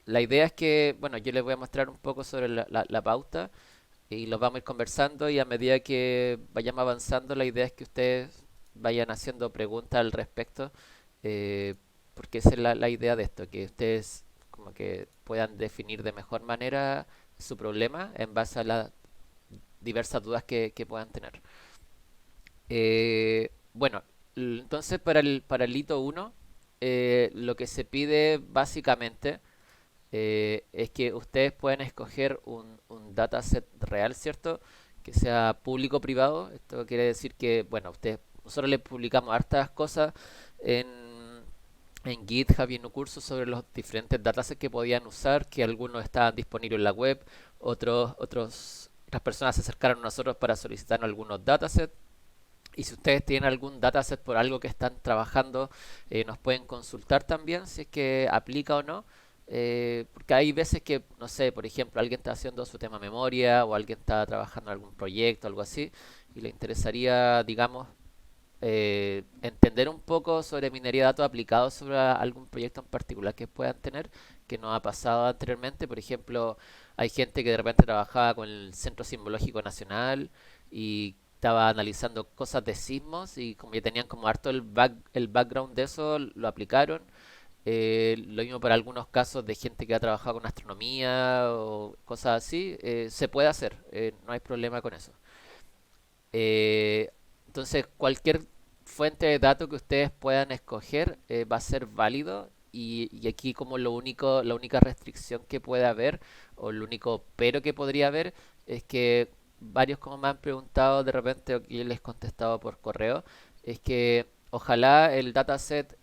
La idea es que, bueno, yo les voy a mostrar un poco sobre la pauta y los vamos a ir conversando y a medida que vayamos avanzando, la idea es que ustedes vayan haciendo preguntas al respecto, eh, porque esa es la idea de esto, que ustedes como que puedan definir de mejor manera su problema en base a las diversas dudas que puedan tener. Bueno, entonces para el hito 1, lo que se pide básicamente es que ustedes pueden escoger un dataset real, ¿cierto? Que sea público o privado. Esto quiere decir que, bueno, nosotros les publicamos hartas cosas en, en GitHub y en un curso sobre los diferentes datasets que podían usar, que algunos estaban disponibles en la web, otras personas se acercaron a nosotros para solicitar algunos datasets. Y si ustedes tienen algún dataset por algo que están trabajando, nos pueden consultar también si es que aplica o no. Porque hay veces que, no sé, por ejemplo, alguien está haciendo su tema memoria o alguien está trabajando en algún proyecto, algo así, y le interesaría, digamos, entender un poco sobre minería de datos aplicados sobre algún proyecto en particular que puedan tener, que no ha pasado anteriormente. Por ejemplo, hay gente que de repente trabajaba con el Centro Sismológico Nacional y estaba analizando cosas de sismos y como ya tenían como harto el background de eso, lo aplicaron. Lo mismo para algunos casos de gente que ha trabajado con astronomía o cosas así, se puede hacer, no hay problema con eso. Eh, entonces, cualquier fuente de datos que ustedes puedan escoger va a ser válido y aquí como la única restricción que puede haber o lo único pero que podría haber es que varios como me han preguntado de repente o que yo les he contestado por correo, es que ojalá el dataset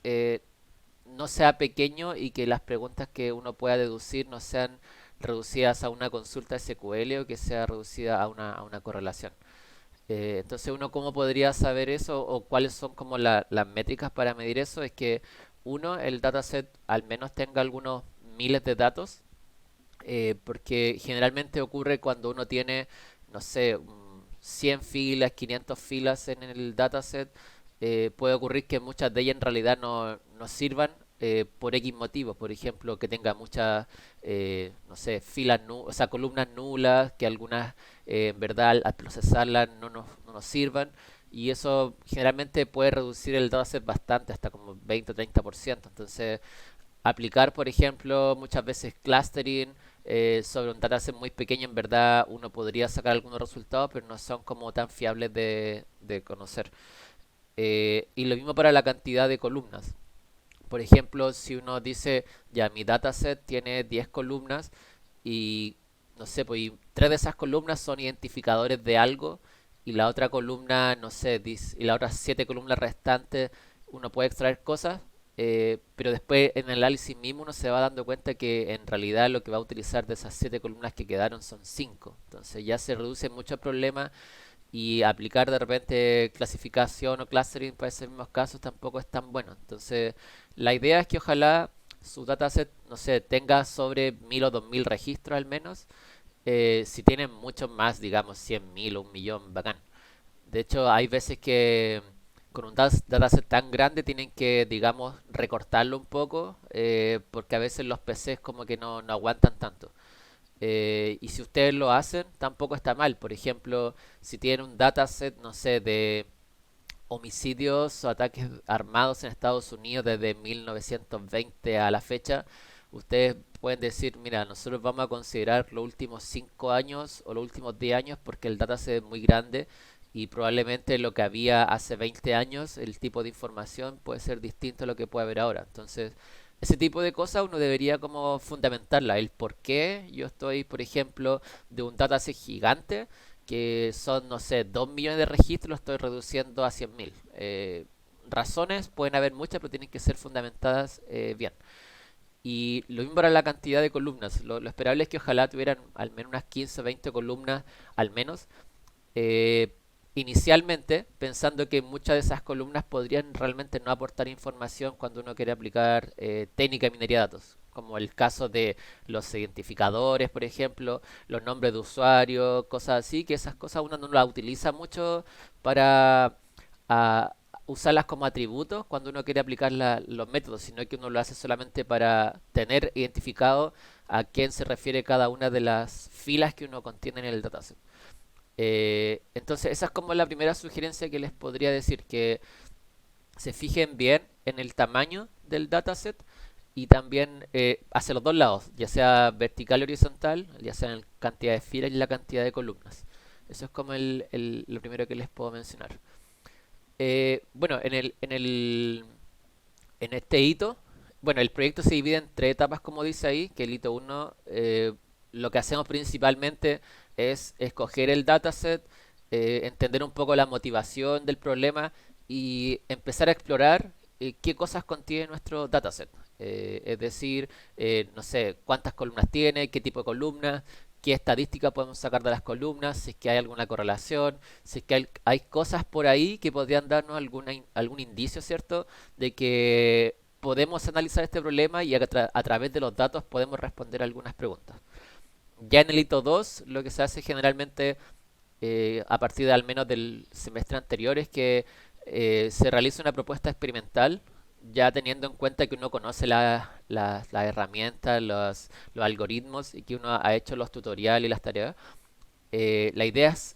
no sea pequeño y que las preguntas que uno pueda deducir no sean reducidas a una consulta SQL o que sea reducida a a una correlación. Entonces uno cómo podría saber eso o cuáles son como las métricas para medir eso es que uno, el dataset al menos tenga algunos miles de datos, porque generalmente ocurre cuando uno tiene, no sé, 100 filas, 500 filas en el dataset, puede ocurrir que muchas de ellas en realidad no sirvan por X motivos, por ejemplo, que tenga muchas, no sé, o sea, columnas nulas, que algunas en verdad al procesarlas no nos sirvan, y eso generalmente puede reducir el dataset bastante, hasta como 20 o 30%. Entonces, aplicar, por ejemplo, muchas veces clustering sobre un dataset muy pequeño, en verdad uno podría sacar algunos resultados, pero no son como tan fiables de conocer. Y lo mismo para la cantidad de columnas. Por ejemplo, si uno dice, ya mi dataset tiene 10 columnas y no sé, pues y tres de esas columnas son identificadores de algo y la otra columna, no sé, y las otras 7 columnas restantes uno puede extraer cosas, pero después en el análisis mismo uno se va dando cuenta que en realidad lo que va a utilizar de esas 7 columnas que quedaron son 5. Entonces ya se reduce mucho el problema y aplicar de repente clasificación o clustering para esos mismos casos tampoco es tan bueno. Entonces, la idea es que ojalá su dataset, no sé, tenga sobre 1000 o 2000 registros al menos. Si tienen muchos más, digamos 100.000 o un millón, bacán. De hecho, hay veces que con un dataset tan grande tienen que, digamos, recortarlo un poco, porque a veces los PCs como que no aguantan tanto. Y si ustedes lo hacen, tampoco está mal. Por ejemplo, si tienen un dataset, no sé, de homicidios o ataques armados en Estados Unidos desde 1920 a la fecha, ustedes pueden decir, mira, nosotros vamos a considerar los últimos 5 años o los últimos 10 años porque el dataset es muy grande y probablemente lo que había hace 20 años, el tipo de información puede ser distinto a lo que puede haber ahora. Entonces, ese tipo de cosas uno debería como fundamentarla, el por qué yo estoy, por ejemplo, de un dataset gigante que son, no sé, 2 millones de registros, lo estoy reduciendo a 100.000. Razones pueden haber muchas, pero tienen que ser fundamentadas bien. Y lo mismo para la cantidad de columnas. Lo esperable es que ojalá tuvieran al menos unas 15 o 20 columnas, al menos, eh, inicialmente, pensando que muchas de esas columnas podrían realmente no aportar información cuando uno quiere aplicar técnica de minería de datos, como el caso de los identificadores, por ejemplo, los nombres de usuario, cosas así, que esas cosas uno no las utiliza mucho para usarlas como atributos cuando uno quiere aplicar los métodos, sino que uno lo hace solamente para tener identificado a quién se refiere cada una de las filas que uno contiene en el dataset. Entonces, esa es como la primera sugerencia que les podría decir, que se fijen bien en el tamaño del dataset y también hacia los dos lados, ya sea vertical o horizontal, ya sea en cantidad de filas y la cantidad de columnas. Eso es como lo primero que les puedo mencionar. Bueno, en este hito, bueno, el proyecto se divide en tres etapas, como dice ahí, que el hito uno lo que hacemos principalmente es escoger el dataset, entender un poco la motivación del problema y empezar a explorar qué cosas contiene nuestro dataset. Es decir, no sé, cuántas columnas tiene, qué tipo de columnas, qué estadística podemos sacar de las columnas, si es que hay alguna correlación, si es que hay cosas por ahí que podrían darnos algún indicio, ¿cierto? De que podemos analizar este problema y a través de los datos podemos responder algunas preguntas. Ya en el hito 2 lo que se hace generalmente a partir de al menos del semestre anterior es que se realiza una propuesta experimental, ya teniendo en cuenta que uno conoce las herramientas, los algoritmos y que uno ha hecho los tutoriales y las tareas. La idea es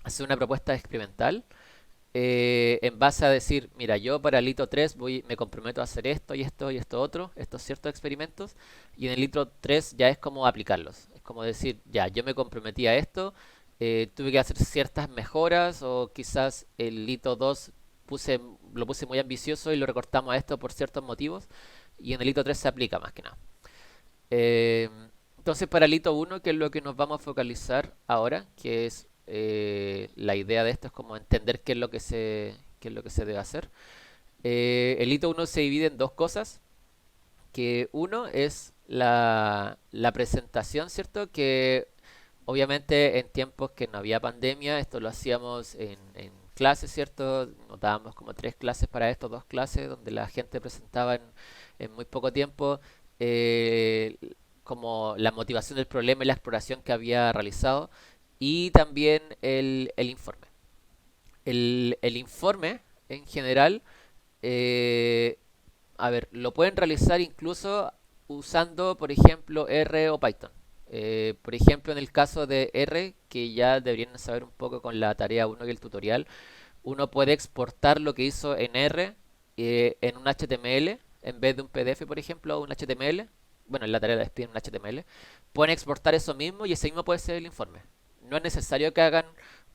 hacer una propuesta experimental en base a decir, mira, yo para el hito 3 me comprometo a hacer esto y esto y esto otro, estos ciertos experimentos, y en el hito 3 ya es como aplicarlos. Es como decir, ya, yo me comprometí a esto, tuve que hacer ciertas mejoras, o quizás el hito 2 lo puse muy ambicioso y lo recortamos a esto por ciertos motivos, y en el hito 3 se aplica más que nada. Eh, entonces, para el hito 1, que es lo que nos vamos a focalizar ahora, que es la idea de esto es como entender qué es lo que se debe hacer. El hito 1 se divide en dos cosas, que uno es la presentación, ¿cierto? Que obviamente en tiempos que no había pandemia, esto lo hacíamos en clases, ¿cierto? Nos dábamos como tres clases para esto, dos clases, donde la gente presentaba en muy poco tiempo eh, como la motivación del problema y la exploración que había realizado, y también el informe. El informe, en general, eh, a ver, lo pueden realizar incluso usando, por ejemplo, R o Python. Por ejemplo, en el caso de R, que ya deberían saber un poco con la tarea uno y el tutorial, uno puede exportar lo que hizo en R en un HTML en vez de un PDF, por ejemplo, o un HTML. Bueno, en la tarea de piden un HTML. Pueden exportar eso mismo y ese mismo puede ser el informe. No es necesario que hagan,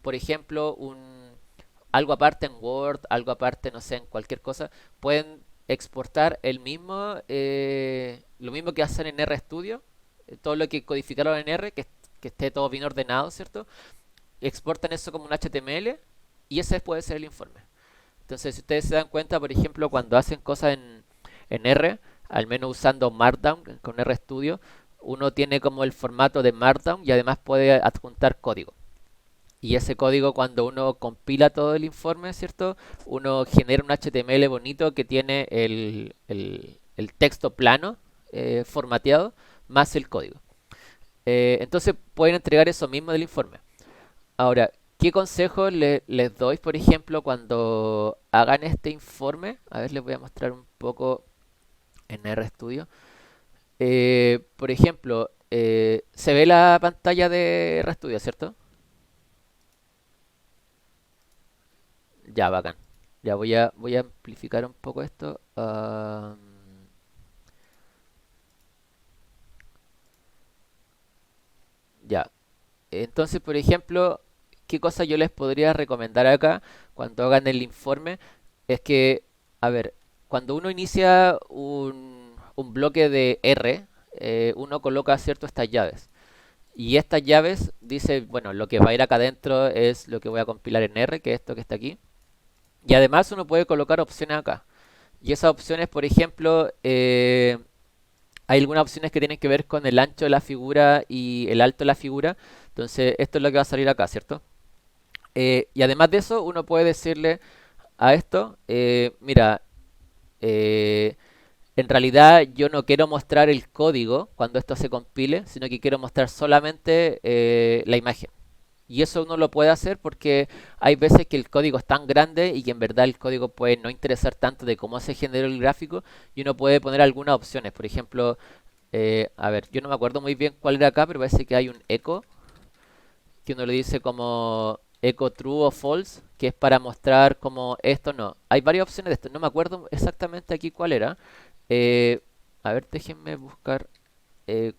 por ejemplo, algo aparte en Word, algo aparte, no sé, en cualquier cosa. Pueden exportar lo mismo que hacen en RStudio, todo lo que codificaron en R, que esté todo bien ordenado, ¿cierto? Exportan eso como un HTML y ese puede ser el informe. Entonces, si ustedes se dan cuenta, por ejemplo, cuando hacen cosas en R, al menos usando Markdown con RStudio, uno tiene como el formato de Markdown y además puede adjuntar código. Y ese código, cuando uno compila todo el informe, ¿cierto? Uno genera un HTML bonito que tiene el texto plano formateado más el código. Entonces pueden entregar eso mismo del informe. Ahora, ¿qué consejos les doy, por ejemplo, cuando hagan este informe? A ver, les voy a mostrar un poco en RStudio. Por ejemplo, se ve la pantalla de RStudio, ¿cierto? Ya, bacán. Ya voy a amplificar un poco esto. Ya. Entonces, por ejemplo, ¿qué cosa yo les podría recomendar acá cuando hagan el informe? Es que, a ver, cuando uno inicia un bloque de R, uno coloca, cierto, estas llaves. Y estas llaves dice, bueno, lo que va a ir acá adentro es lo que voy a compilar en R, que es esto que está aquí. Y además uno puede colocar opciones acá. Y esas opciones, por ejemplo, hay algunas opciones que tienen que ver con el ancho de la figura y el alto de la figura. Entonces, esto es lo que va a salir acá, ¿cierto? Y además de eso, uno puede decirle a esto, mira, eh, en realidad yo no quiero mostrar el código cuando esto se compile, sino que quiero mostrar solamente la imagen. Y eso uno lo puede hacer porque hay veces que el código es tan grande y que en verdad el código puede no interesar tanto de cómo se generó el gráfico y uno puede poner algunas opciones. Por ejemplo, a ver, yo no me acuerdo muy bien cuál era acá, pero parece que hay un echo que uno le dice como echo true o false, que es para mostrar como esto no. Hay varias opciones de esto, no me acuerdo exactamente aquí cuál era. Eh, a ver, déjenme buscar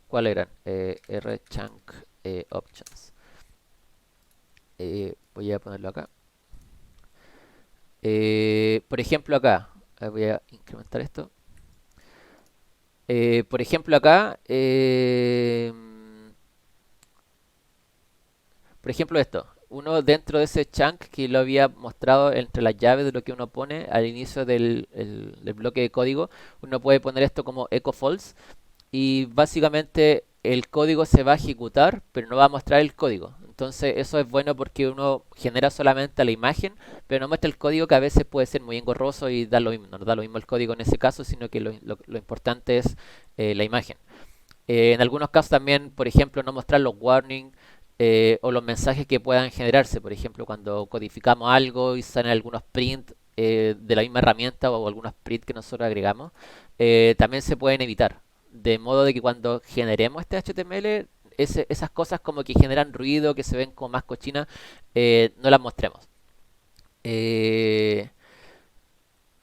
cuál eran. rchunk options. Voy a ponerlo acá. Por ejemplo acá, voy a incrementar esto. Por ejemplo acá, por ejemplo esto, uno dentro de ese chunk que lo había mostrado entre las llaves de lo que uno pone al inicio del bloque de código, uno puede poner esto como echo false y básicamente el código se va a ejecutar, pero no va a mostrar el código. Entonces eso es bueno porque uno genera solamente la imagen, pero no muestra el código que a veces puede ser muy engorroso y da lo mismo. No da lo mismo el código en ese caso, sino que lo importante es la imagen. En algunos casos también, por ejemplo, no mostrar los warnings o los mensajes que puedan generarse. Por ejemplo, cuando codificamos algo y salen algunos prints de la misma herramienta o algunos prints que nosotros agregamos, también se pueden evitar. De modo de que cuando generemos este HTML, esas cosas como que generan ruido, que se ven como más cochinas, no las mostremos. Eh,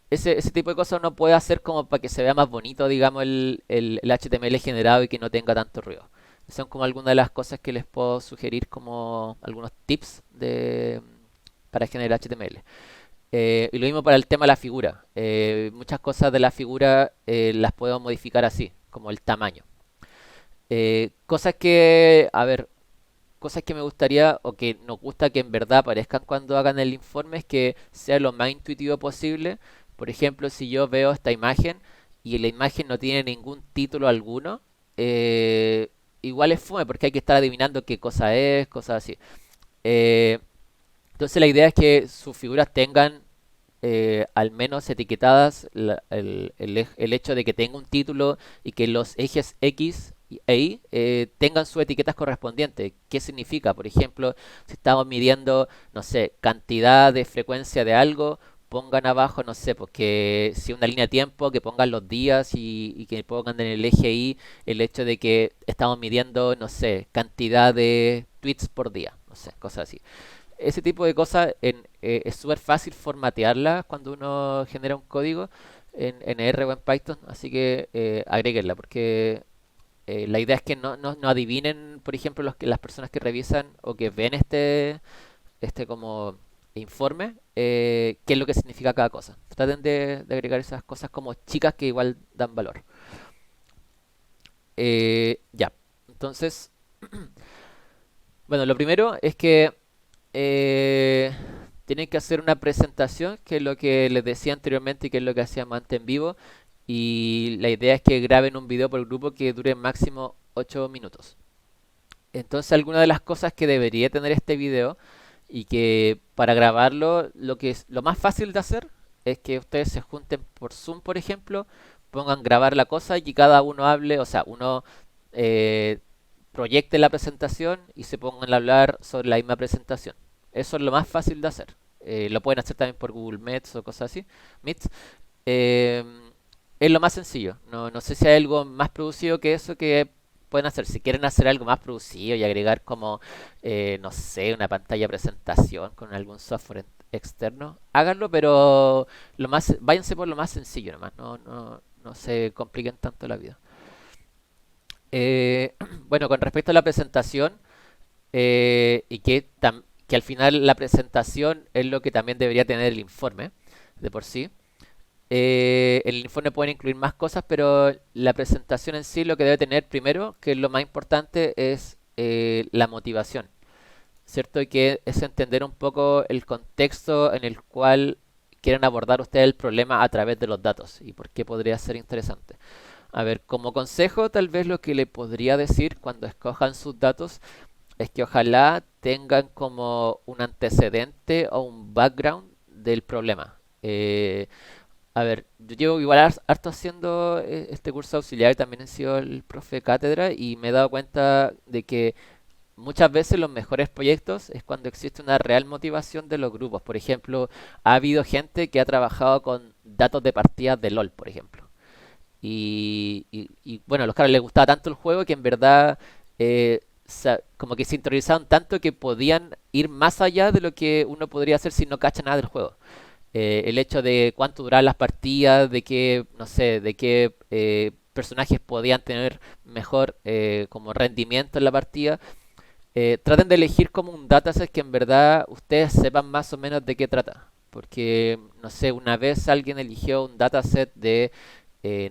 ese tipo de cosas uno puede hacer como para que se vea más bonito, digamos, el HTML generado y que no tenga tanto ruido. Son como algunas de las cosas que les puedo sugerir como algunos tips para generar HTML. Y lo mismo para el tema de la figura. Muchas cosas de la figura las puedo modificar así, como el tamaño. Cosas que, a ver, cosas que me gustaría o que nos gusta que en verdad aparezcan cuando hagan el informe es que sea lo más intuitivo posible. Por ejemplo, si yo veo esta imagen y la imagen no tiene ningún título alguno, igual es fome porque hay que estar adivinando qué cosa es, cosas así. Eh, entonces la idea es que sus figuras tengan al menos etiquetadas el hecho de que tenga un título y que los ejes X e Y tengan sus etiquetas correspondientes. ¿Qué significa? Por ejemplo, si estamos midiendo, no sé, cantidad de frecuencia de algo, pongan abajo, no sé, porque si una línea de tiempo, que pongan los días y que pongan en el eje Y el hecho de que estamos midiendo, no sé, cantidad de tweets por día, no sé, cosas así. Ese tipo de cosas es súper fácil formatearlas cuando uno genera un código en R o en Python, así que agréguenla, porque la idea es que no adivinen, por ejemplo, las personas que revisan o que ven este como informe, qué es lo que significa cada cosa. Traten de agregar esas cosas como chicas que igual dan valor. Ya, entonces, bueno, lo primero es que eh, tienen que hacer una presentación, que es lo que les decía anteriormente y que es lo que hacíamos antes en vivo. Y la idea es que graben un video por grupo que dure máximo 8 minutos. Entonces, algunas de las cosas que debería tener este video y que para grabarlo, lo que es lo más fácil de hacer es que ustedes se junten por Zoom, por ejemplo, pongan grabar la cosa y que cada uno hable, o sea, uno eh, proyecte la presentación y se pongan a hablar sobre la misma presentación. Eso es lo más fácil de hacer. Lo pueden hacer también por Google Meets o cosas así. Meets. Eh, es lo más sencillo. No sé si hay algo más producido que eso que pueden hacer. Si quieren hacer algo más producido y agregar como, no sé, una pantalla de presentación con algún software externo, háganlo, pero váyanse por lo más sencillo nomás. No se compliquen tanto la vida. Bueno, con respecto a la presentación, y que al final la presentación es lo que también debería tener el informe de por sí. El informe puede incluir más cosas, pero la presentación en sí lo que debe tener primero, que es lo más importante, es la motivación, ¿cierto? Y que es entender un poco el contexto en el cual quieren abordar ustedes el problema a través de los datos y por qué podría ser interesante. A ver, como consejo, tal vez lo que le podría decir cuando escojan sus datos es que ojalá tengan como un antecedente o un background del problema. A ver, yo llevo igual harto haciendo este curso auxiliar, también he sido el profe de cátedra y me he dado cuenta de que muchas veces los mejores proyectos es cuando existe una real motivación de los grupos. Por ejemplo, ha habido gente que ha trabajado con datos de partidas de LOL, por ejemplo. Bueno, a los caras les gustaba tanto el juego que en verdad como que se interiorizaron tanto que podían ir más allá de lo que uno podría hacer si no cacha nada del juego. El hecho de cuánto duraban las partidas, de qué, no sé, de qué personajes podían tener mejor como rendimiento en la partida. Traten de elegir como un dataset que en verdad ustedes sepan más o menos de qué trata. Porque, no sé, una vez alguien eligió un dataset de,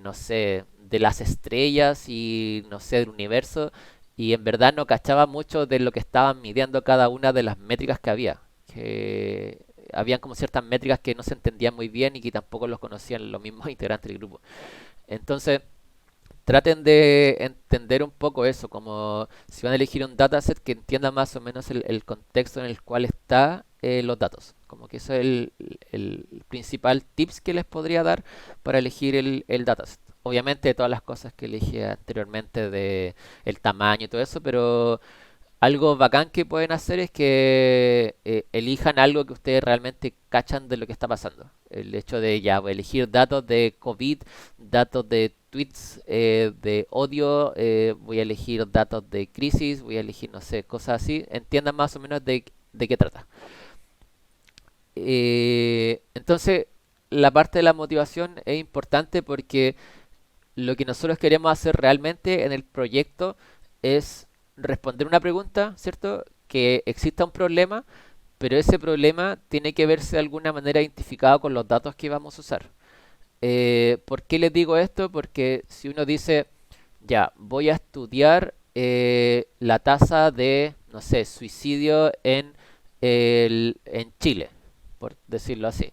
no sé, de las estrellas y, no sé, del universo, y en verdad no cachaba mucho de lo que estaban midiendo cada una de las métricas que había. Que habían como ciertas métricas que no se entendían muy bien y que tampoco los conocían los mismos integrantes del grupo. Entonces, traten de entender un poco eso, como si van a elegir un dataset que entienda más o menos el contexto en el cual está los datos. Como que eso es el principal tips que les podría dar para elegir el dataset. Obviamente todas las cosas que elegí anteriormente de el tamaño y todo eso, pero algo bacán que pueden hacer es que elijan algo que ustedes realmente cachan de lo que está pasando. El hecho de ya voy a elegir datos de COVID, datos de tweets de odio, voy a elegir datos de crisis, voy a elegir, no sé, cosas así. Entiendan más o menos de qué trata. Entonces, la parte de la motivación es importante porque lo que nosotros queremos hacer realmente en el proyecto es responder una pregunta, ¿cierto? Que exista un problema, pero ese problema tiene que verse de alguna manera identificado con los datos que vamos a usar. ¿Por qué les digo esto? Porque si uno dice, ya, voy a estudiar la tasa de, no sé, suicidio en Chile, por decirlo así.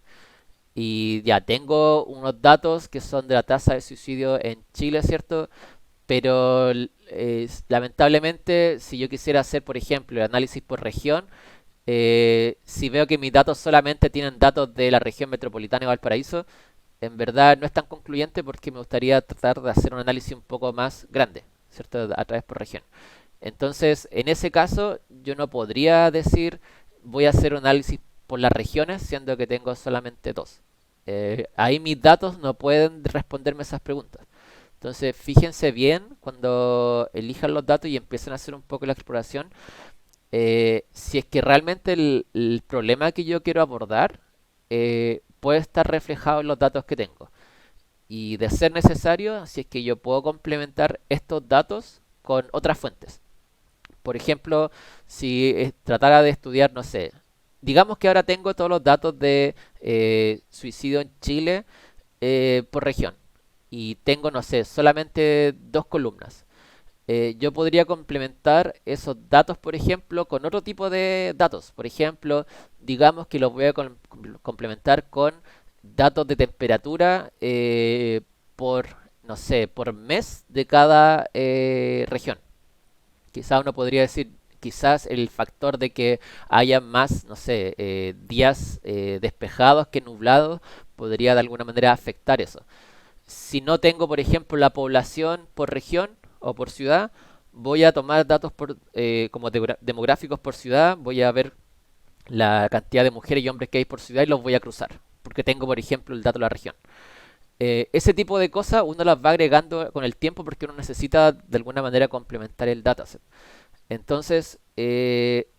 Y ya tengo unos datos que son de la tasa de suicidio en Chile, ¿cierto? Pero lamentablemente, si yo quisiera hacer, por ejemplo, el análisis por región, si veo que mis datos solamente tienen datos de la región metropolitana de Valparaíso, en verdad no es tan concluyente porque me gustaría tratar de hacer un análisis un poco más grande, ¿cierto? A través por región. Entonces, en ese caso, yo no podría decir voy a hacer un análisis por las regiones, siendo que tengo solamente dos. Ahí mis datos no pueden responderme esas preguntas. Entonces, fíjense bien cuando elijan los datos y empiecen a hacer un poco la exploración, si es que realmente el problema que yo quiero abordar puede estar reflejado en los datos que tengo. Y de ser necesario, si es que yo puedo complementar estos datos con otras fuentes. Por ejemplo, si tratara de estudiar, no sé, digamos que ahora tengo todos los datos de suicidio en Chile por región y tengo, no sé, solamente dos columnas. Yo podría complementar esos datos, por ejemplo, con otro tipo de datos. Por ejemplo, digamos que los voy a complementar con datos de temperatura por, no sé, por mes de cada región. Quizá uno podría decir, quizás el factor de que haya más, no sé, días despejados que nublados podría de alguna manera afectar eso. Si no tengo, por ejemplo, la población por región o por ciudad, voy a tomar datos como demográficos por ciudad, voy a ver la cantidad de mujeres y hombres que hay por ciudad y los voy a cruzar, porque tengo, por ejemplo, el dato de la región. Ese tipo de cosas uno las va agregando con el tiempo porque uno necesita de alguna manera complementar el dataset. Entonces,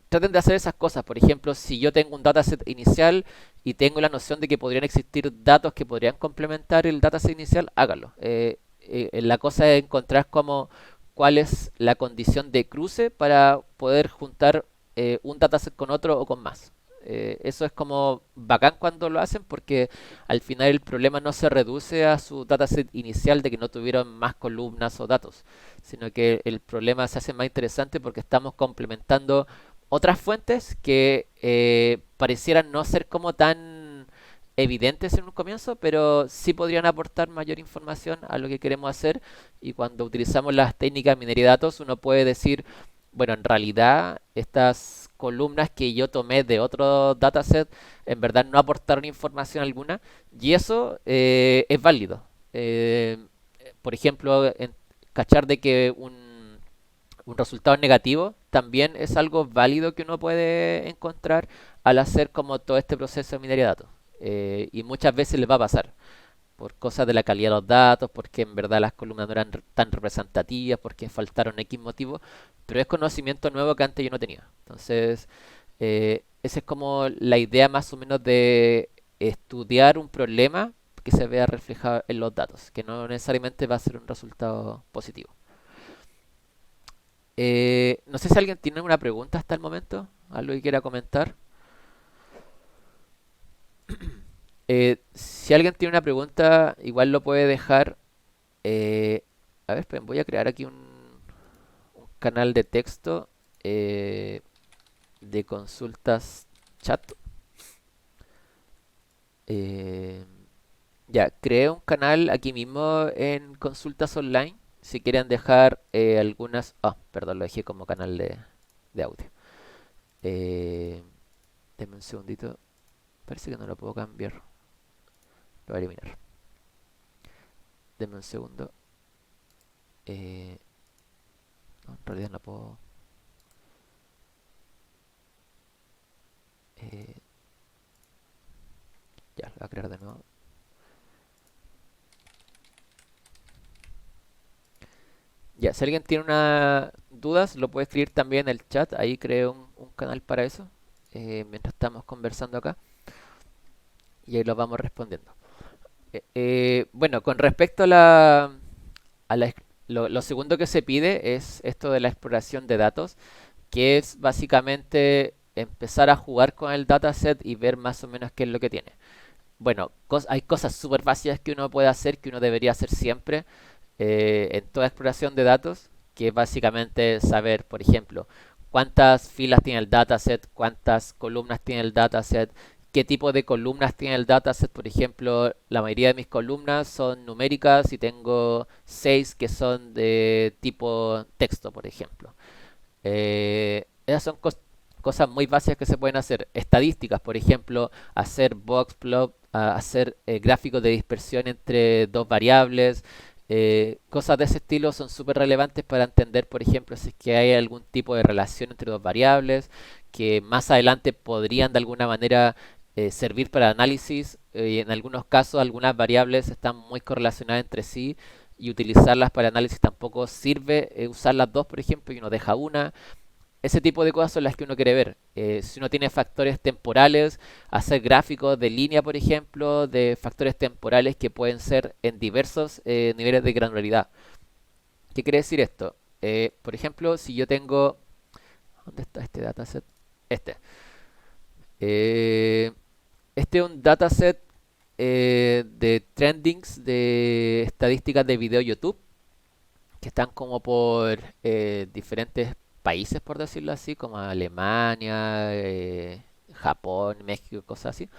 traten de hacer esas cosas. Por ejemplo, si yo tengo un dataset inicial y tengo la noción de que podrían existir datos que podrían complementar el dataset inicial, háganlo. La cosa es encontrar cuál es la condición de cruce para poder juntar un dataset con otro o con más. Eso es como bacán cuando lo hacen porque al final el problema no se reduce a su dataset inicial de que no tuvieron más columnas o datos, sino que el problema se hace más interesante porque estamos complementando otras fuentes que parecieran no ser como tan evidentes en un comienzo, pero sí podrían aportar mayor información a lo que queremos hacer. Y cuando utilizamos las técnicas de minería de datos, uno puede decir, bueno, en realidad estas columnas que yo tomé de otro dataset en verdad no aportaron información alguna y eso es válido. Eh, por ejemplo, cachar de que un resultado negativo también es algo válido que uno puede encontrar al hacer como todo este proceso de minería de datos. Y muchas veces les va a pasar por cosas de la calidad de los datos, porque en verdad las columnas no eran tan representativas, porque faltaron X motivos, pero es conocimiento nuevo que antes yo no tenía. Entonces, esa es como la idea más o menos de estudiar un problema que se vea reflejado en los datos, que no necesariamente va a ser un resultado positivo. No sé si alguien tiene alguna pregunta hasta el momento, algo que quiera comentar. Si alguien tiene una pregunta, igual lo puede dejar. eh, a ver, esperen, voy a crear aquí un canal de texto eh, de consultas chat. Eh, ya, creé un canal aquí mismo en consultas online. Si quieren dejar algunas... Ah, perdón, lo dejé como canal de audio. Eh, Denme un segundito. Parece que no lo puedo cambiar. Lo voy a eliminar. Denme un segundo. Eh, no, en realidad no puedo. eh, ya, lo voy a crear de nuevo. Ya, si alguien tiene una dudas, lo puede escribir también en el chat. Ahí creo un canal para eso. Mientras estamos conversando acá. Y ahí los vamos respondiendo. Bueno, con respecto a lo segundo que se pide es esto de la exploración de datos, que es básicamente empezar a jugar con el dataset y ver más o menos qué es lo que tiene. Bueno, hay cosas súper básicas que uno puede hacer, que uno debería hacer siempre en toda exploración de datos, que es básicamente saber, por ejemplo, cuántas filas tiene el dataset, cuántas columnas tiene el dataset, qué tipo de columnas tiene el dataset. Por ejemplo, la mayoría de mis columnas son numéricas y tengo 6 que son de tipo texto, por ejemplo. Esas son cosas muy básicas que se pueden hacer. Estadísticas, por ejemplo, hacer box plot, hacer gráficos de dispersión entre dos variables. Cosas de ese estilo son súper relevantes para entender, por ejemplo, si es que hay algún tipo de relación entre dos variables que más adelante podrían de alguna manera servir para análisis. Y en algunos casos, algunas variables están muy correlacionadas entre sí y utilizarlas para análisis tampoco sirve. Usar las dos, por ejemplo, y uno deja una. Ese tipo de cosas son las que uno quiere ver. Si uno tiene factores temporales, hacer gráficos de línea, por ejemplo, de factores temporales que pueden ser en diversos niveles de granularidad. ¿Qué quiere decir esto? Por ejemplo, si yo tengo... ¿Dónde está este dataset? Este. Eh, este es un dataset de trendings de estadísticas de video YouTube que están como por diferentes países, por decirlo así, como Alemania, Japón, México, cosas así.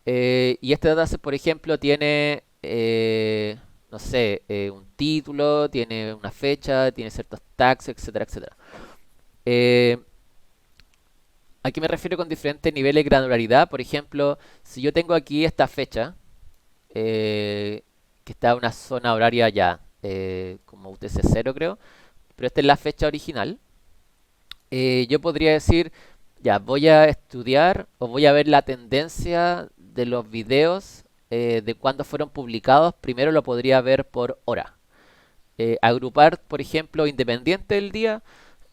Y este dataset, por ejemplo, tiene, no sé, un título, tiene una fecha, tiene ciertos tags, etcétera, etcétera. Eh, ¿A qué me refiero con diferentes niveles de granularidad? Por ejemplo, si yo tengo aquí esta fecha, que está en una zona horaria ya, como UTC 0 creo, pero esta es la fecha original. Yo podría decir, ya, voy a estudiar o voy a ver la tendencia de los videos de cuando fueron publicados. Primero lo podría ver por hora. Agrupar, por ejemplo, independiente del día,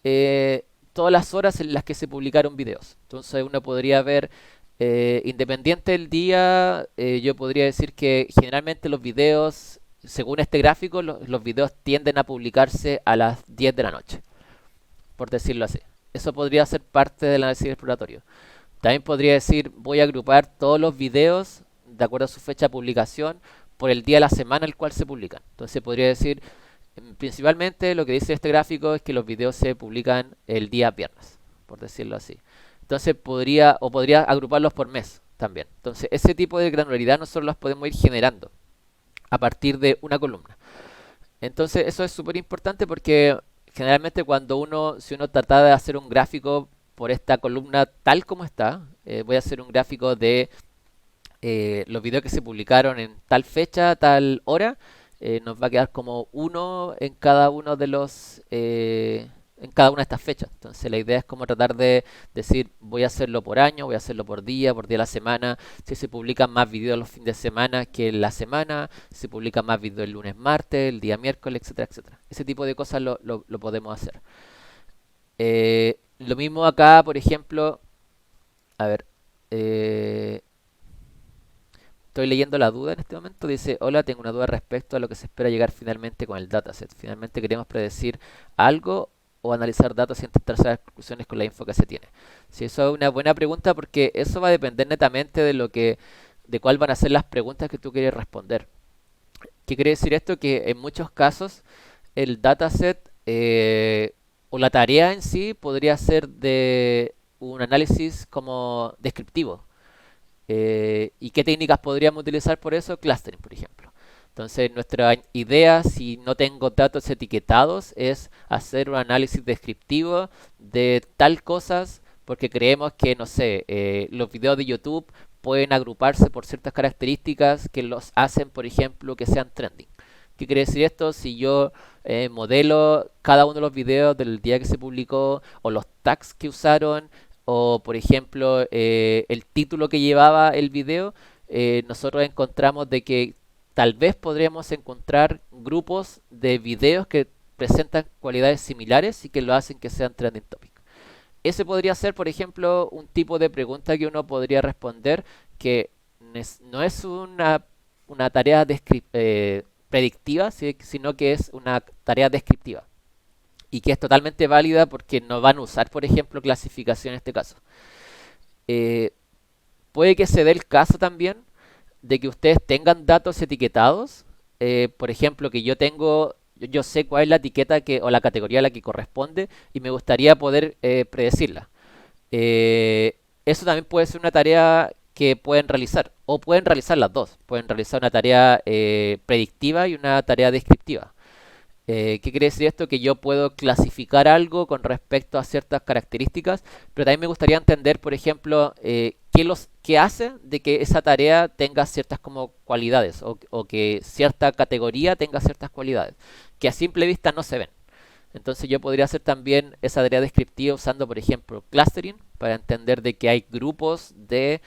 eh, todas las horas en las que se publicaron videos. Entonces uno podría ver, independiente del día, yo podría decir que generalmente los videos, según este gráfico, los videos tienden a publicarse a las 10 de la noche, por decirlo así. Eso podría ser parte del análisis exploratorio. También podría decir, voy a agrupar todos los videos de acuerdo a su fecha de publicación por el día de la semana en el cual se publican. Entonces podría decir, principalmente lo que dice este gráfico es que los videos se publican el día viernes, por decirlo así. Entonces podría agruparlos por mes también. Entonces ese tipo de granularidad nosotros los podemos ir generando a partir de una columna. Entonces eso es súper importante porque generalmente si uno trata de hacer un gráfico por esta columna tal como está, voy a hacer un gráfico de los videos que se publicaron en tal fecha, tal hora, nos va a quedar como uno en cada uno de los en cada una de estas fechas. Entonces la idea es como tratar de decir, voy a hacerlo por año, voy a hacerlo por día a la semana, si se publican más videos los fines de semana que en la semana, si se publican más videos el lunes, martes, el día miércoles, etcétera, etcétera. Ese tipo de cosas lo podemos hacer. Lo mismo acá, por ejemplo, a ver, eh, estoy leyendo la duda en este momento. Dice, hola, tengo una duda respecto a lo que se espera llegar finalmente con el dataset. Finalmente queremos predecir algo o analizar datos y intentar sacar conclusiones con la info que se tiene. Sí, eso es una buena pregunta porque eso va a depender netamente de cuál van a ser las preguntas que tú quieres responder. ¿Qué quiere decir esto? Que en muchos casos el dataset o la tarea en sí podría ser de un análisis como descriptivo. ¿Y qué técnicas podríamos utilizar por eso? Clustering, por ejemplo. Entonces, nuestra idea, si no tengo datos etiquetados, es hacer un análisis descriptivo de tal cosas, porque creemos que, no sé, los videos de YouTube pueden agruparse por ciertas características que los hacen, por ejemplo, que sean trending. ¿Qué quiere decir esto? Si yo modelo cada uno de los videos del día que se publicó o los tags que usaron o por ejemplo el título que llevaba el video, nosotros encontramos de que tal vez podríamos encontrar grupos de videos que presentan cualidades similares y que lo hacen que sean trending topic. Ese podría ser, por ejemplo, un tipo de pregunta que uno podría responder que no es una tarea predictiva, sino que es una tarea descriptiva y que es totalmente válida porque no van a usar, por ejemplo, clasificación en este caso. Eh, Puede que se dé el caso también de que ustedes tengan datos etiquetados, por ejemplo, que yo sé cuál es la etiqueta o la categoría a la que corresponde y me gustaría poder predecirla. Eso también puede ser una tarea que pueden realizar, o pueden realizar las dos. Pueden realizar una tarea predictiva y una tarea descriptiva. ¿Qué quiere decir esto? Que yo puedo clasificar algo con respecto a ciertas características, pero también me gustaría entender, por ejemplo, qué hace de que esa tarea tenga ciertas como cualidades o que cierta categoría tenga ciertas cualidades, que a simple vista no se ven. Entonces yo podría hacer también esa tarea descriptiva usando, por ejemplo, clustering para entender de que hay grupos de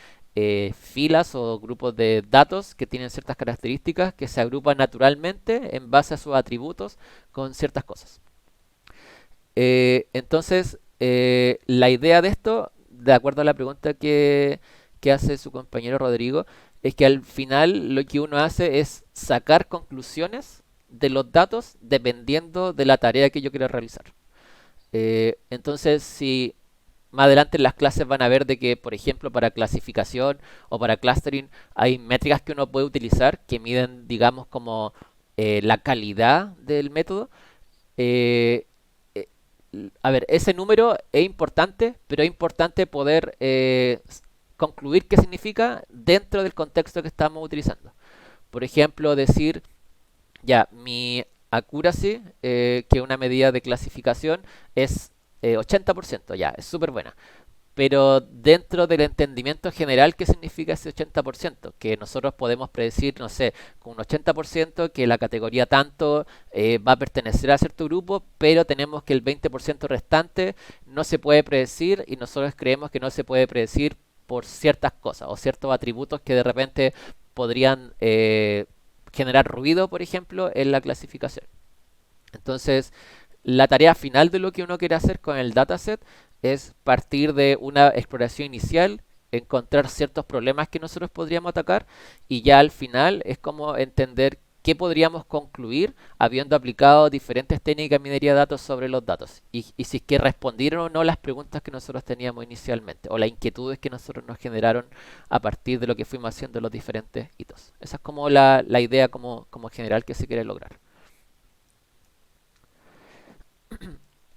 filas o grupos de datos que tienen ciertas características que se agrupan naturalmente en base a sus atributos con ciertas cosas. Entonces, la idea de esto, de acuerdo a la pregunta que hace su compañero Rodrigo, es que al final lo que uno hace es sacar conclusiones de los datos dependiendo de la tarea que yo quiera realizar. Entonces, si más adelante en las clases van a ver de que, por ejemplo, para clasificación o para clustering hay métricas que uno puede utilizar que miden, digamos, como la calidad del método. Eh, eh, a ver, ese número es importante, pero es importante poder concluir qué significa dentro del contexto que estamos utilizando. Por ejemplo, decir, ya, mi accuracy, que es una medida de clasificación, es 80%, ya, es súper buena. Pero dentro del entendimiento general, ¿qué significa ese 80%? Que nosotros podemos predecir, no sé, con un 80% que la categoría tanto va a pertenecer a cierto grupo, pero tenemos que el 20% restante no se puede predecir y nosotros creemos que no se puede predecir por ciertas cosas o ciertos atributos que de repente podrían generar ruido, por ejemplo, en la clasificación. Entonces, la tarea final de lo que uno quiere hacer con el dataset es partir de una exploración inicial, encontrar ciertos problemas que nosotros podríamos atacar y ya al final es como entender qué podríamos concluir habiendo aplicado diferentes técnicas de minería de datos sobre los datos y si es que respondieron o no las preguntas que nosotros teníamos inicialmente o las inquietudes que nosotros nos generaron a partir de lo que fuimos haciendo los diferentes hitos. Esa es como la idea como general que se quiere lograr.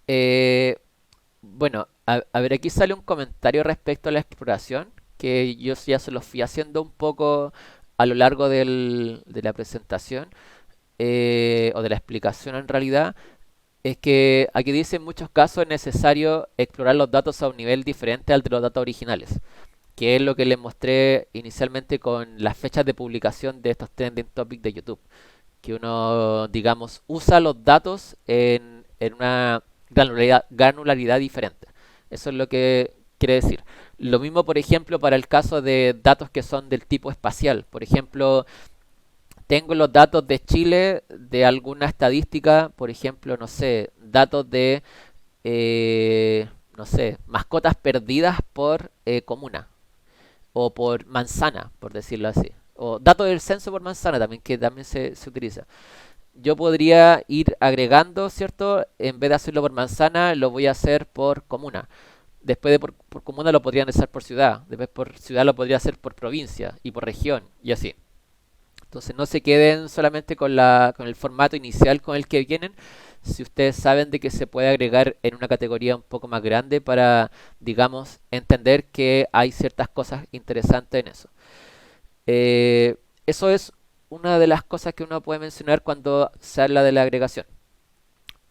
Eh, bueno, a ver, aquí sale un comentario respecto a la exploración, que yo ya se los fui haciendo un poco a lo largo de la presentación, o de la explicación en realidad. Es que aquí dice en muchos casos es necesario explorar los datos a un nivel diferente al de los datos originales, que es lo que les mostré inicialmente con las fechas de publicación de estos trending topics de YouTube, que uno, digamos, usa los datos en una granularidad diferente. Eso es lo que quiere decir. Lo mismo, por ejemplo, para el caso de datos que son del tipo espacial. Por ejemplo, tengo los datos de Chile de alguna estadística, por ejemplo, no sé, datos de, no sé, mascotas perdidas por comuna o por manzana, por decirlo así. O datos del censo por manzana también, que también se utiliza. Yo podría ir agregando, ¿cierto? En vez de hacerlo por manzana, lo voy a hacer por comuna. Después de por comuna lo podrían hacer por ciudad. Después por ciudad lo podría hacer por provincia y por región y así. Entonces no se queden solamente con el formato inicial con el que vienen. Si ustedes saben de que se puede agregar en una categoría un poco más grande para, digamos, entender que hay ciertas cosas interesantes en eso. Eso es una de las cosas que uno puede mencionar cuando se habla de la agregación.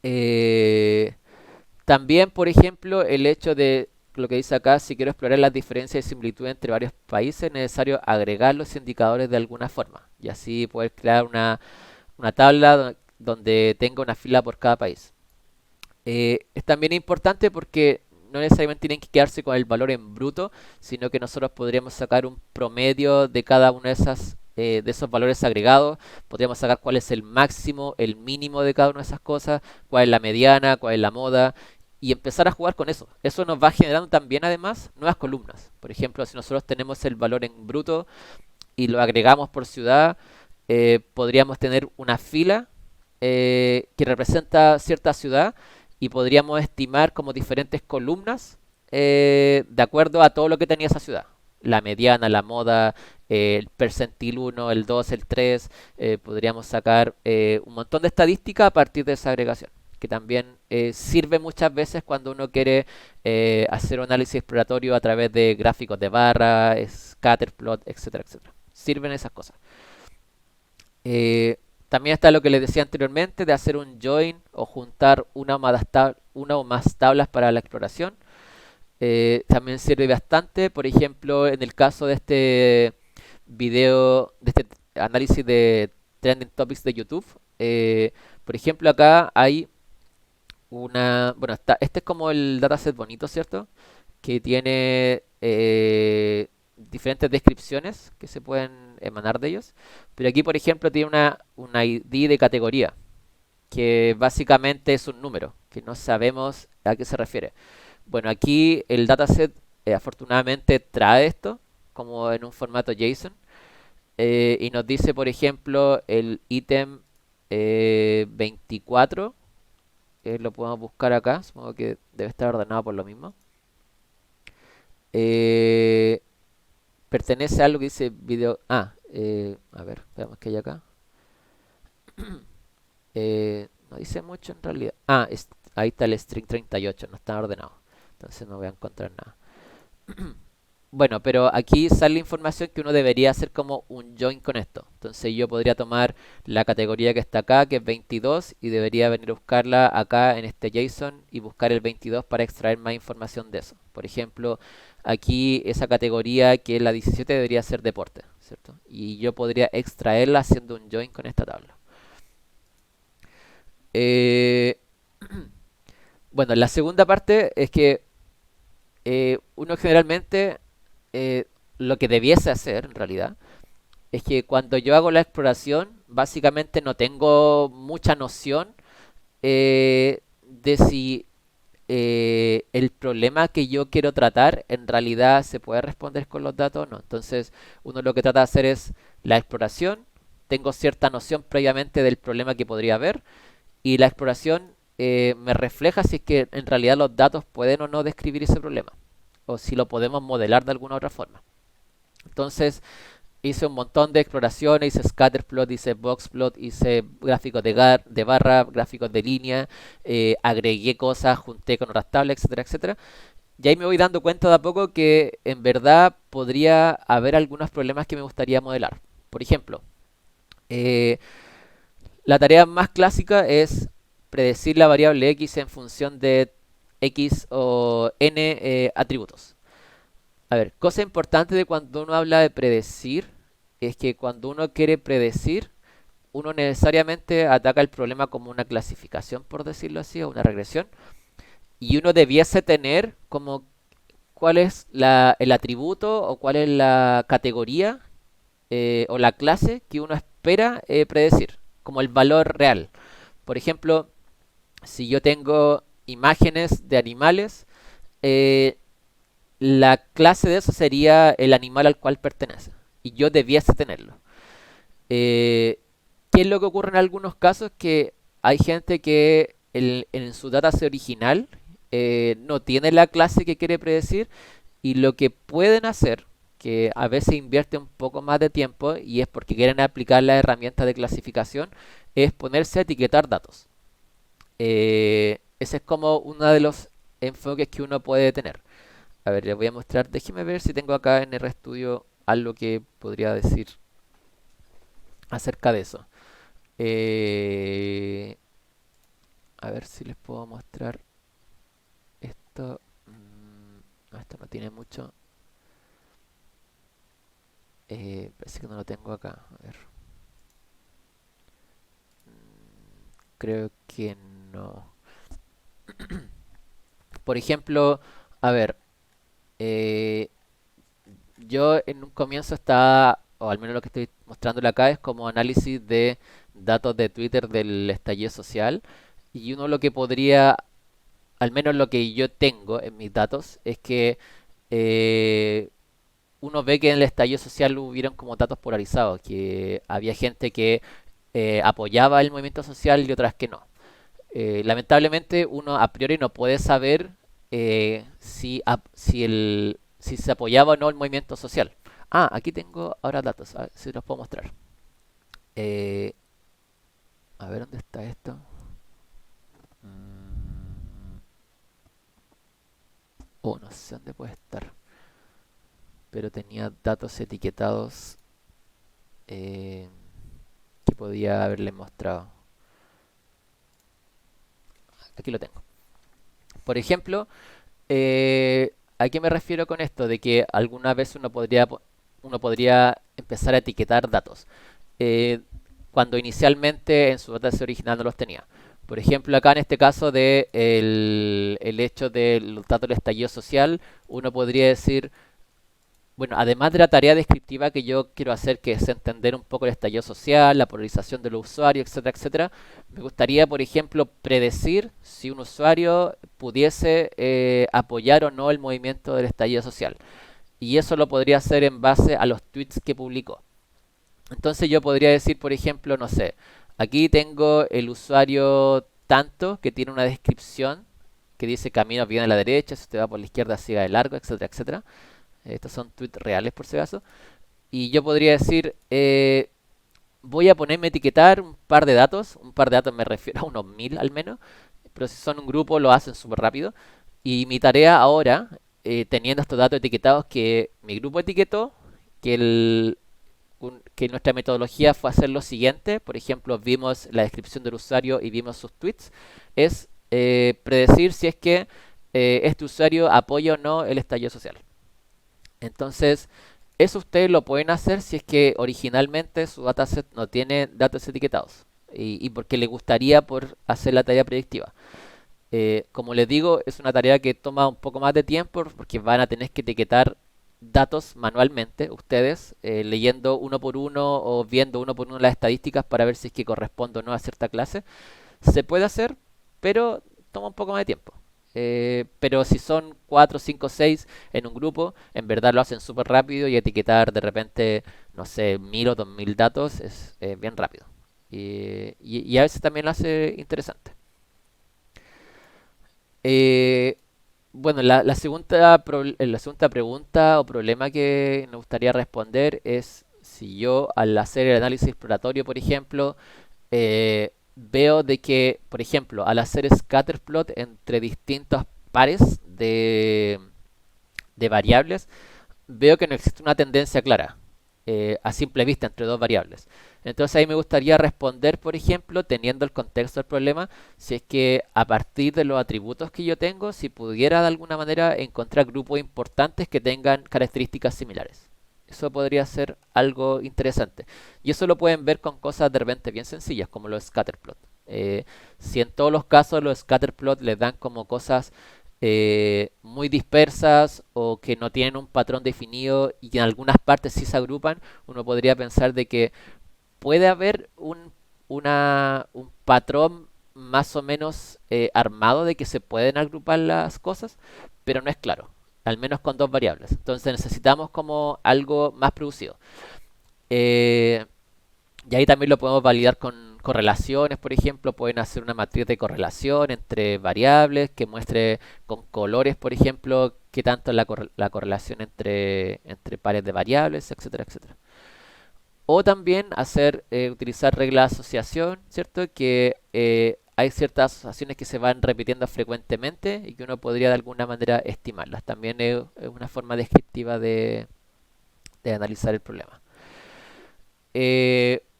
Eh, También, por ejemplo, el hecho de lo que dice acá, si quiero explorar las diferencias y similitudes entre varios países, es necesario agregar los indicadores de alguna forma y así poder crear una tabla donde tenga una fila por cada país. Es también importante porque no necesariamente tienen que quedarse con el valor en bruto, sino que nosotros podríamos sacar un promedio de cada una de esas de esos valores agregados. Podríamos sacar cuál es el máximo, el mínimo de cada una de esas cosas, cuál es la mediana, cuál es la moda, y empezar a jugar con eso. Eso nos va generando también además nuevas columnas. Por ejemplo, si nosotros tenemos el valor en bruto y lo agregamos por ciudad, podríamos tener una fila que representa cierta ciudad y podríamos estimar como diferentes columnas de acuerdo a todo lo que tenía esa ciudad. La mediana, la moda, el percentil 1, el 2, el 3. Podríamos sacar un montón de estadísticas a partir de esa agregación, que también sirve muchas veces cuando uno quiere hacer un análisis exploratorio a través de gráficos de barra, scatterplot, etcétera, etcétera. Sirven esas cosas. Eh, También está lo que les decía anteriormente de hacer un join o juntar una o más tablas para la exploración. También sirve bastante, por ejemplo, en el caso de este video, de este análisis de trending topics de YouTube. Por ejemplo, acá hay bueno, este es como el dataset bonito, ¿cierto? Que tiene diferentes descripciones que se pueden emanar de ellos. Pero aquí, por ejemplo, tiene una ID de categoría, que básicamente es un número, que no sabemos a qué se refiere. Bueno, aquí el dataset afortunadamente trae esto, como en un formato JSON, y nos dice, por ejemplo, el ítem 24, lo podemos buscar acá, supongo que debe estar ordenado por lo mismo. Eh, Pertenece a algo que dice video. A ver, veamos qué hay acá. No dice mucho en realidad. Ahí está el string 38, no está ordenado. Entonces no voy a encontrar nada. Bueno, pero aquí sale la información que uno debería hacer como un join con esto. Entonces yo podría tomar la categoría que está acá, que es 22, y debería venir a buscarla acá en este JSON y buscar el 22 para extraer más información de eso. Por ejemplo, aquí esa categoría que es la 17 debería ser deporte, ¿cierto? Y yo podría extraerla haciendo un join con esta tabla. Eh, bueno, la segunda parte es que uno generalmente eh, lo que debiese hacer en realidad es que cuando yo hago la exploración, básicamente no tengo mucha noción de si el problema que yo quiero tratar en realidad se puede responder con los datos o no. Entonces, uno lo que trata de hacer es la exploración, tengo cierta noción previamente del problema que podría haber y la exploración me refleja si es que en realidad los datos pueden o no describir ese problema o si lo podemos modelar de alguna otra forma. Entonces, hice un montón de exploraciones, hice scatterplot, hice boxplot, hice gráficos de barra, gráficos de línea, agregué cosas, junté con otras tablas, etcétera, etcétera. Y ahí me voy dando cuenta de a poco que en verdad podría haber algunos problemas que me gustaría modelar. Por ejemplo, eh, la tarea más clásica es predecir la variable x en función de x o n atributos. A ver, cosa importante de cuando uno habla de predecir es que cuando uno quiere predecir, uno necesariamente ataca el problema como una clasificación, por decirlo así, o una regresión, y uno debiese tener como cuál es el atributo o cuál es la categoría o la clase que uno espera predecir, como el valor real. Por ejemplo, si yo tengo imágenes de animales, eh, la clase de eso sería el animal al cual pertenece. Y yo debiese tenerlo. Eh, ¿Qué es lo que ocurre en algunos casos? Que hay gente que en su dataset original no tiene la clase que quiere predecir y lo que pueden hacer, que a veces invierte un poco más de tiempo y es porque quieren aplicar la herramienta de clasificación, es ponerse a etiquetar datos. Ese es como uno de los enfoques que uno puede tener. A ver, les voy a mostrar, déjeme ver si tengo acá en RStudio algo que podría decir acerca de eso. Eh, a ver si les puedo mostrar esto. No, esto no tiene mucho. Parece que no lo tengo acá. A ver. Creo que no. Por ejemplo, a ver, eh, yo en un comienzo estaba, o al menos lo que estoy mostrándole acá es como análisis de datos de Twitter del estallido social. Y uno lo que podría, al menos lo que yo tengo en mis datos, es que eh, uno ve que en el estallido social hubieron como datos polarizados, que había gente que apoyaba el movimiento social y otras que no. Lamentablemente uno a priori no puede saber si se apoyaba o no el movimiento social. Ah, aquí tengo ahora datos, a ver si los puedo mostrar. Eh, a ver dónde está esto. Mm, oh, no sé dónde puede estar, pero tenía datos etiquetados eh, que podía haberles mostrado. Aquí lo tengo. Por ejemplo, ¿a qué me refiero con esto? De que alguna vez uno podría empezar a etiquetar datos. eh, Cuando inicialmente en su dataset original no los tenía. Por ejemplo, acá en este caso de el hecho de los datos del estallido social, uno podría decir, bueno, además de la tarea descriptiva que yo quiero hacer, que es entender un poco el estallido social, la polarización de los usuarios, etcétera, etcétera, me gustaría, por ejemplo, predecir si un usuario pudiese apoyar o no el movimiento del estallido social. Y eso lo podría hacer en base a los tweets que publicó. Entonces yo podría decir, por ejemplo, no sé, aquí tengo el usuario tanto que tiene una descripción que dice camino bien a la derecha, si usted va por la izquierda siga de largo, etcétera, etcétera. Estos son tweets reales por si acaso. Y yo podría decir, voy a ponerme a etiquetar un par de datos me refiero a unos 1000 al menos, pero si son un grupo lo hacen súper rápido. Y mi tarea ahora, teniendo estos datos etiquetados que mi grupo etiquetó, que que nuestra metodología fue hacer lo siguiente, por ejemplo, vimos la descripción del usuario y vimos sus tweets, es predecir si es que este usuario apoya o no el estallido social. Entonces, eso ustedes lo pueden hacer si es que originalmente su dataset no tiene datos etiquetados y porque le gustaría por hacer la tarea predictiva. Como les digo, es una tarea que toma un poco más de tiempo porque van a tener que etiquetar datos manualmente, ustedes, leyendo uno por uno o viendo uno por uno las estadísticas para ver si es que corresponde o no a cierta clase. Se puede hacer, pero toma un poco más de tiempo. Pero si son 4, 5, 6 en un grupo, en verdad lo hacen súper rápido y etiquetar de repente, no sé, 1000 o 2000 datos es bien rápido. Y a veces también lo hace interesante. Eh, bueno, la segunda pregunta o problema que me gustaría responder es si yo al hacer el análisis exploratorio, por ejemplo, veo de que, por ejemplo, al hacer scatterplot entre distintos pares de variables, veo que no existe una tendencia clara a simple vista entre dos variables. Entonces ahí me gustaría responder, por ejemplo, teniendo el contexto del problema, si es que a partir de los atributos que yo tengo, si pudiera de alguna manera encontrar grupos importantes que tengan características similares. Eso podría ser algo interesante. Y eso lo pueden ver con cosas de repente bien sencillas, como los scatterplot. Si en todos los casos los scatterplot les dan como cosas muy dispersas o que no tienen un patrón definido y en algunas partes sí se agrupan, uno podría pensar de que puede haber un patrón más o menos armado de que se pueden agrupar las cosas, pero no es claro, al menos con dos variables. Entonces necesitamos como algo más producido. Eh, y ahí también lo podemos validar con correlaciones, por ejemplo. Pueden hacer una matriz de correlación entre variables que muestre con colores, por ejemplo, qué tanto es la correlación entre pares de variables, etcétera, etcétera. O también utilizar reglas de asociación, ¿cierto? Que hay ciertas asociaciones que se van repitiendo frecuentemente y que uno podría de alguna manera estimarlas. También es una forma descriptiva de analizar el problema.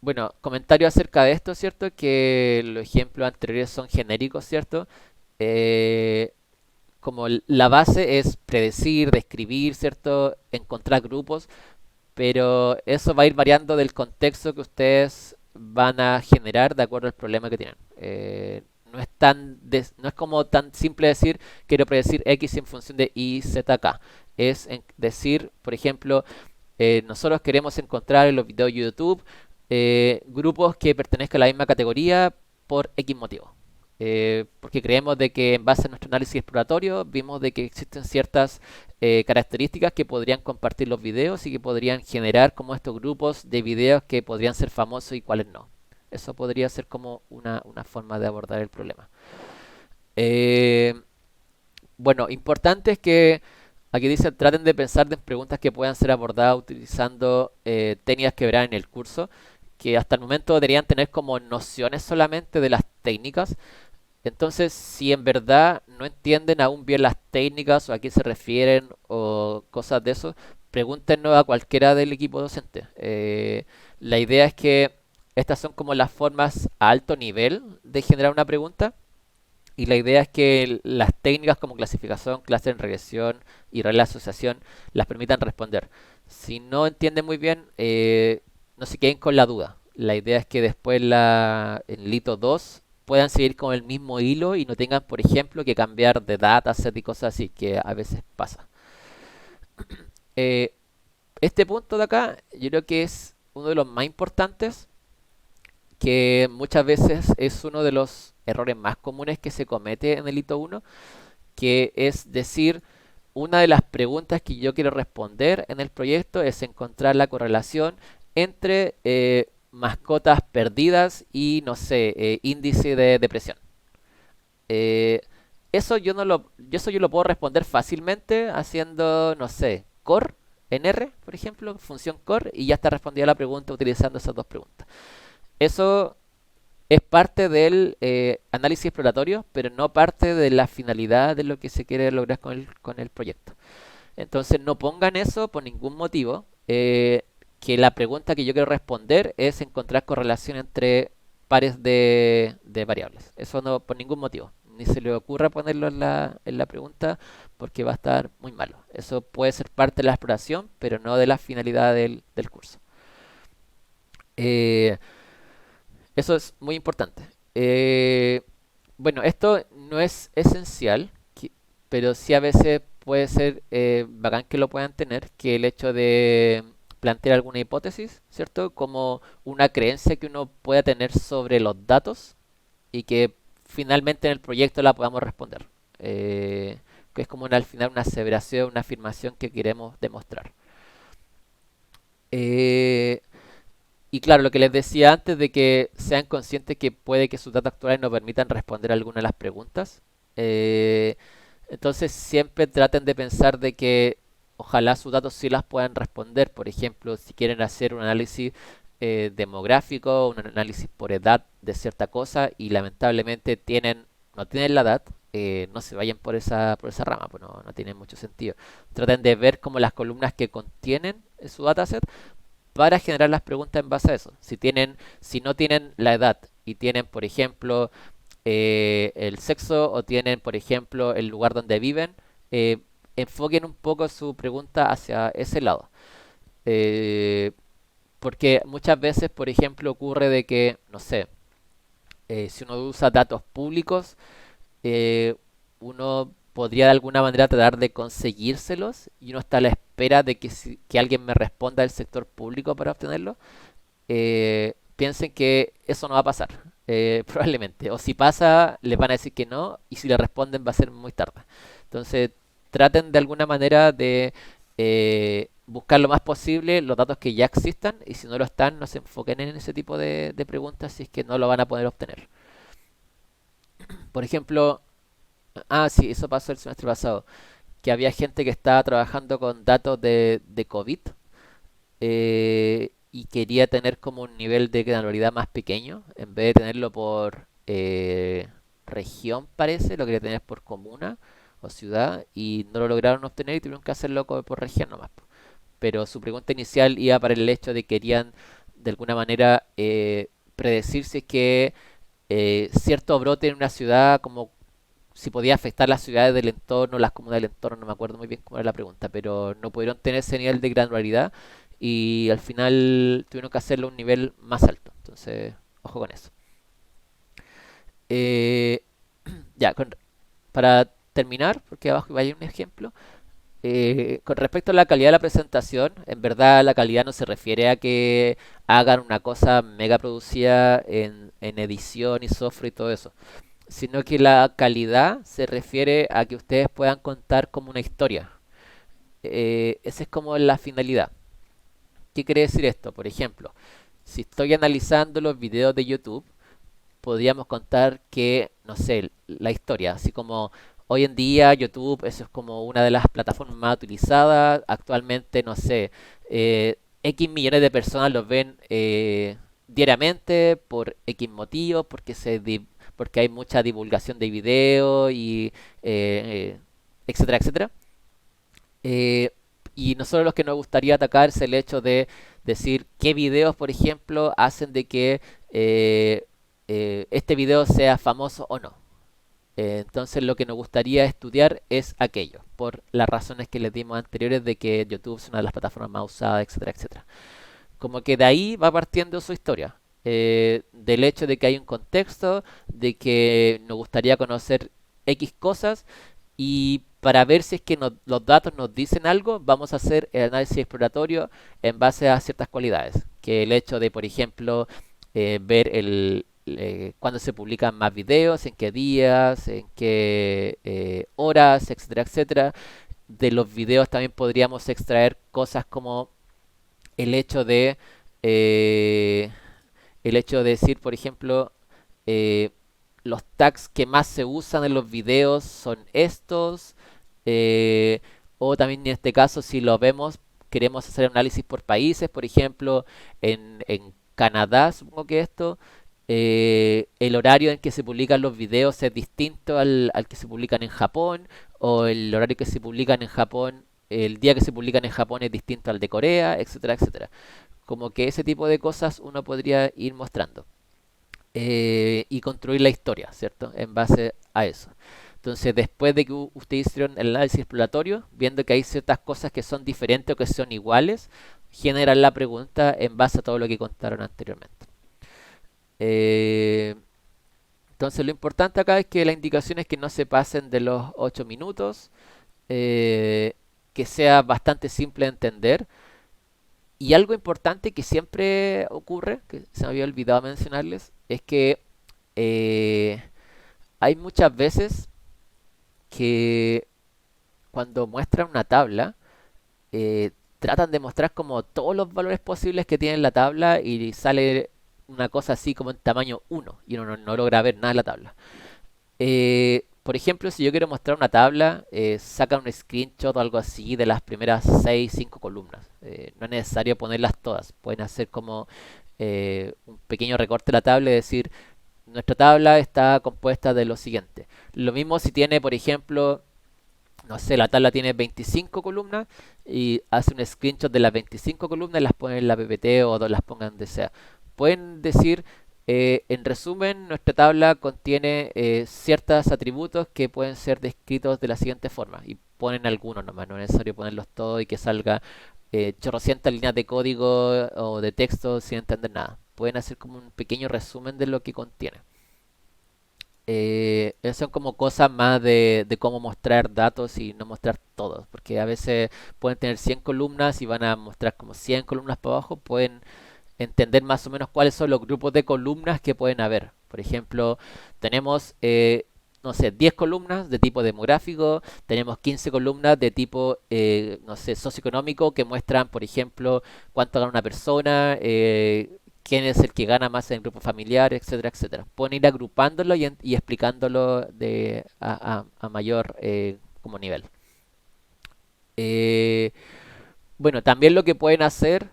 Bueno, comentario acerca de esto, ¿cierto? Que los ejemplos anteriores son genéricos, ¿cierto? Eh, como la base es predecir, describir, ¿cierto? Encontrar grupos, pero eso va a ir variando del contexto que ustedes van a generar de acuerdo al problema que tienen. No es como tan simple decir quiero predecir X en función de Y, Z, K. Decir, por ejemplo, nosotros queremos encontrar en los videos de YouTube grupos que pertenezcan a la misma categoría por X motivo. Porque creemos de que en base a nuestro análisis exploratorio vimos de que existen ciertas características que podrían compartir los videos y que podrían generar como estos grupos de videos que podrían ser famosos y cuáles no. Eso podría ser como una forma de abordar el problema. Eh, bueno, importante es que aquí dice traten de pensar en preguntas que puedan ser abordadas utilizando técnicas que verán en el curso, que hasta el momento deberían tener como nociones solamente de las técnicas. Entonces, si en verdad no entienden aún bien las técnicas o a qué se refieren o cosas de eso, pregúntenos a cualquiera del equipo docente. La idea es que estas son como las formas a alto nivel de generar una pregunta y la idea es que las técnicas como clasificación, clase en regresión y regla de asociación las permitan responder. Si no entienden muy bien, no se queden con la duda. La idea es que después en Lito 2 puedan seguir con el mismo hilo y no tengan, por ejemplo, que cambiar de dataset y cosas así, que a veces pasa. Eh, este punto de acá yo creo que es uno de los más importantes, que muchas veces es uno de los errores más comunes que se comete en el hito 1, que es decir, una de las preguntas que yo quiero responder en el proyecto es encontrar la correlación entre mascotas perdidas y, no sé, índice de depresión. Eh, eso yo no lo, eso yo lo puedo responder fácilmente haciendo, no sé, core en R, por ejemplo, función core, y ya está respondida la pregunta utilizando esas dos preguntas. Eso es parte del análisis exploratorio, pero no parte de la finalidad de lo que se quiere lograr con el proyecto. Entonces no pongan eso por ningún motivo, que la pregunta que yo quiero responder es encontrar correlación entre pares de variables. Eso no por ningún motivo. Ni se le ocurra ponerlo en la pregunta porque va a estar muy malo. Eso puede ser parte de la exploración, pero no de la finalidad del curso. Eh, Eso es muy importante. Bueno, esto no es esencial, pero sí a veces puede ser bacán que lo puedan tener, que el hecho de plantear alguna hipótesis, ¿cierto? Como una creencia que uno pueda tener sobre los datos y que finalmente en el proyecto la podamos responder. Que es como al final una aseveración, una afirmación que queremos demostrar. Eh, y claro, lo que les decía antes de que sean conscientes que puede que sus datos actuales no permitan responder alguna de las preguntas. eh, entonces siempre traten de pensar de que ojalá sus datos sí las puedan responder. Por ejemplo, si quieren hacer un análisis demográfico, un análisis por edad de cierta cosa y lamentablemente no tienen la edad, no se vayan por esa rama, pues no tiene mucho sentido. Traten de ver como las columnas que contienen su dataset para generar las preguntas en base a eso. Si no tienen la edad y tienen, por ejemplo, el sexo o tienen, por ejemplo, el lugar donde viven, enfoquen un poco su pregunta hacia ese lado. Eh, Porque muchas veces, por ejemplo, ocurre de que, no sé, si uno usa datos públicos, eh, uno podría de alguna manera tratar de conseguírselos y uno está a la espera de que, que alguien me responda del sector público para obtenerlo. Piensen que eso no va a pasar, probablemente. O si pasa, les van a decir que no, y si le responden va a ser muy tarde. Entonces, traten de alguna manera de buscar lo más posible los datos que ya existan, y si no lo están, no se enfoquen en ese tipo de preguntas si es que no lo van a poder obtener. Por ejemplo, sí, eso pasó el semestre pasado, que había gente que estaba trabajando con datos de COVID, y quería tener como un nivel de granularidad más pequeño, en vez de tenerlo por región, parece, lo quería tener por comuna o ciudad, y no lo lograron obtener y tuvieron que hacerlo por región nomás. Pero su pregunta inicial iba para el hecho de que querían de alguna manera predecir si es que cierto brote en una ciudad, como si podía afectar las ciudades del entorno, las comunas del entorno, no me acuerdo muy bien cómo era la pregunta, pero no pudieron tener ese nivel de granularidad y al final tuvieron que hacerlo a un nivel más alto. Entonces, ojo con eso. Eh, ya, para terminar, porque abajo hay un ejemplo, con respecto a la calidad de la presentación, en verdad la calidad no se refiere a que hagan una cosa mega producida en edición y software y todo eso, sino que la calidad se refiere a que ustedes puedan contar como una historia. Esa es como la finalidad. ¿Qué quiere decir esto? Por ejemplo, si estoy analizando los videos de YouTube, podríamos contar que, no sé, la historia, así como hoy en día YouTube, eso es como una de las plataformas más utilizadas, actualmente, no sé, X millones de personas los ven diariamente por X motivos, porque hay mucha divulgación de video y etcétera, etcétera. Eh, y nosotros los que nos gustaría atacar es el hecho de decir qué videos, por ejemplo, hacen de que eh, este video sea famoso o no. Entonces lo que nos gustaría estudiar es aquello, por las razones que les dimos anteriores de que YouTube es una de las plataformas más usadas, etcétera, etcétera. Como que de ahí va partiendo su historia. Del hecho de que hay un contexto, de que nos gustaría conocer X cosas y para ver si es que los datos nos dicen algo, vamos a hacer el análisis exploratorio en base a ciertas cualidades. Que el hecho de, por ejemplo, ver cuándo se publican más videos, en qué días, en qué horas, etcétera, etcétera. De los videos también podríamos extraer cosas como el hecho de eh, el hecho de decir, por ejemplo, eh, los tags que más se usan en los videos son estos, eh, o también en este caso, si lo vemos, queremos hacer análisis por países, por ejemplo, en Canadá, supongo que esto, el horario en que se publican los videos es distinto al que se publican en Japón, o el horario que se publican en Japón, el día que se publican en Japón es distinto al de Corea, etcétera, etcétera. Como que ese tipo de cosas uno podría ir mostrando y construir la historia, ¿cierto? En base a eso. Entonces, después de que ustedes hicieron el análisis exploratorio, viendo que hay ciertas cosas que son diferentes o que son iguales, generan la pregunta en base a todo lo que contaron anteriormente. Eh, entonces, lo importante acá es que las indicaciones que no se pasen de los 8 minutos, eh, que sea bastante simple de entender. Y algo importante que siempre ocurre, que se me había olvidado mencionarles, es que eh, hay muchas veces que cuando muestran una tabla, tratan de mostrar como todos los valores posibles que tiene la tabla y sale una cosa así como en tamaño uno y uno no logra ver nada en la tabla. Por ejemplo, si yo quiero mostrar una tabla, saca un screenshot o algo así de las primeras 6 5 columnas. No es necesario ponerlas todas. Pueden hacer como un pequeño recorte de la tabla y decir, nuestra tabla está compuesta de lo siguiente. Lo mismo si tiene, por ejemplo, no sé, la tabla tiene 25 columnas y hace un screenshot de las 25 columnas y las pone en la PPT o las pongan donde sea. Pueden decir, en resumen, nuestra tabla contiene ciertos atributos que pueden ser descritos de la siguiente forma y ponen algunos nomás, no es necesario ponerlos todos y que salga chorrocientas líneas de código o de texto sin entender nada. Pueden hacer como un pequeño resumen de lo que contiene. Esas son como cosas más de cómo mostrar datos y no mostrar todos, porque a veces pueden tener 100 columnas y van a mostrar como 100 columnas para abajo, pueden entender más o menos cuáles son los grupos de columnas que pueden haber. Por ejemplo, tenemos, no sé, 10 columnas de tipo demográfico, tenemos 15 columnas de tipo, no sé, socioeconómico que muestran, por ejemplo, cuánto gana una persona, quién es el que gana más en el grupo familiar, etcétera, etcétera. Pueden ir agrupándolo y explicándolo a mayor como nivel. Eh, bueno, también lo que pueden hacer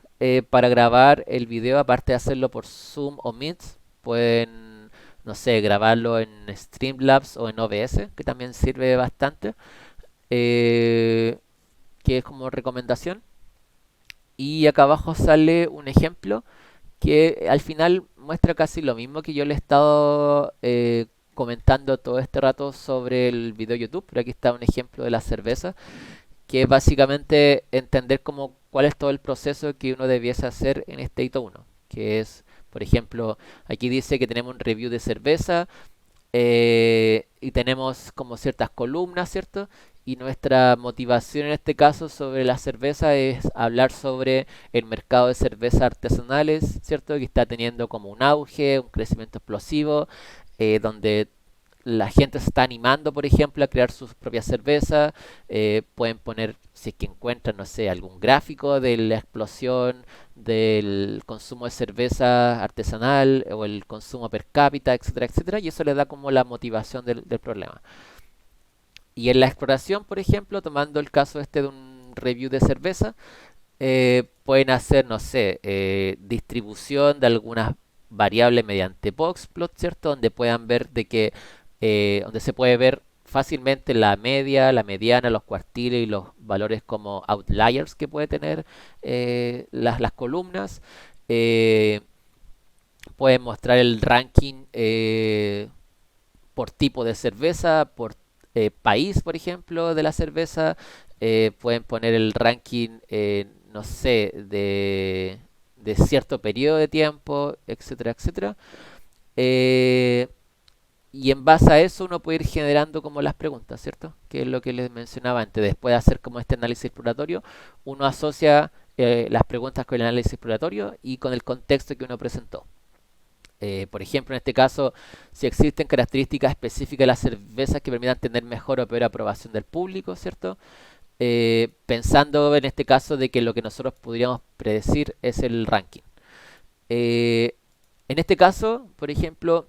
para grabar el video, aparte de hacerlo por Zoom o Meet, pueden, no sé, grabarlo en Streamlabs o en OBS, que también sirve bastante, eh, que es como recomendación. Y acá abajo sale un ejemplo que al final muestra casi lo mismo que yo le he estado comentando todo este rato sobre el video YouTube, pero aquí está un ejemplo de la cerveza que es básicamente entender cómo, cuál es todo el proceso que uno debiese hacer en este hito uno, que es, por ejemplo, aquí dice que tenemos un review de cerveza y tenemos como ciertas columnas, ¿cierto? Y nuestra motivación en este caso sobre la cerveza es hablar sobre el mercado de cervezas artesanales, ¿cierto? Que está teniendo como un auge, un crecimiento explosivo, donde la gente se está animando, por ejemplo, a crear sus propias cervezas. Pueden poner, si es que encuentran, no sé, algún gráfico de la explosión del consumo de cerveza artesanal o el consumo per cápita, etcétera, etcétera. Y eso le da como la motivación del problema. Y en la exploración, por ejemplo, tomando el caso este de un review de cerveza, pueden hacer, no sé, distribución de algunas variables mediante boxplot, ¿cierto? Donde puedan ver de que, donde se puede ver fácilmente la media, la mediana, los cuartiles y los valores como outliers que puede tener las columnas. Eh, Pueden mostrar el ranking por tipo de cerveza, por país, por ejemplo, de la cerveza. Pueden poner el ranking, no sé, de cierto periodo de tiempo, etcétera, etcétera. Eh, y en base a eso uno puede ir generando como las preguntas, ¿cierto? Que es lo que les mencionaba antes. Después de hacer como este análisis exploratorio, uno asocia las preguntas con el análisis exploratorio y con el contexto que uno presentó. Por ejemplo, en este caso, si existen características específicas de las cervezas que permitan tener mejor o peor aprobación del público, ¿cierto? Pensando en este caso de que lo que nosotros podríamos predecir es el ranking. Eh, en este caso, por ejemplo,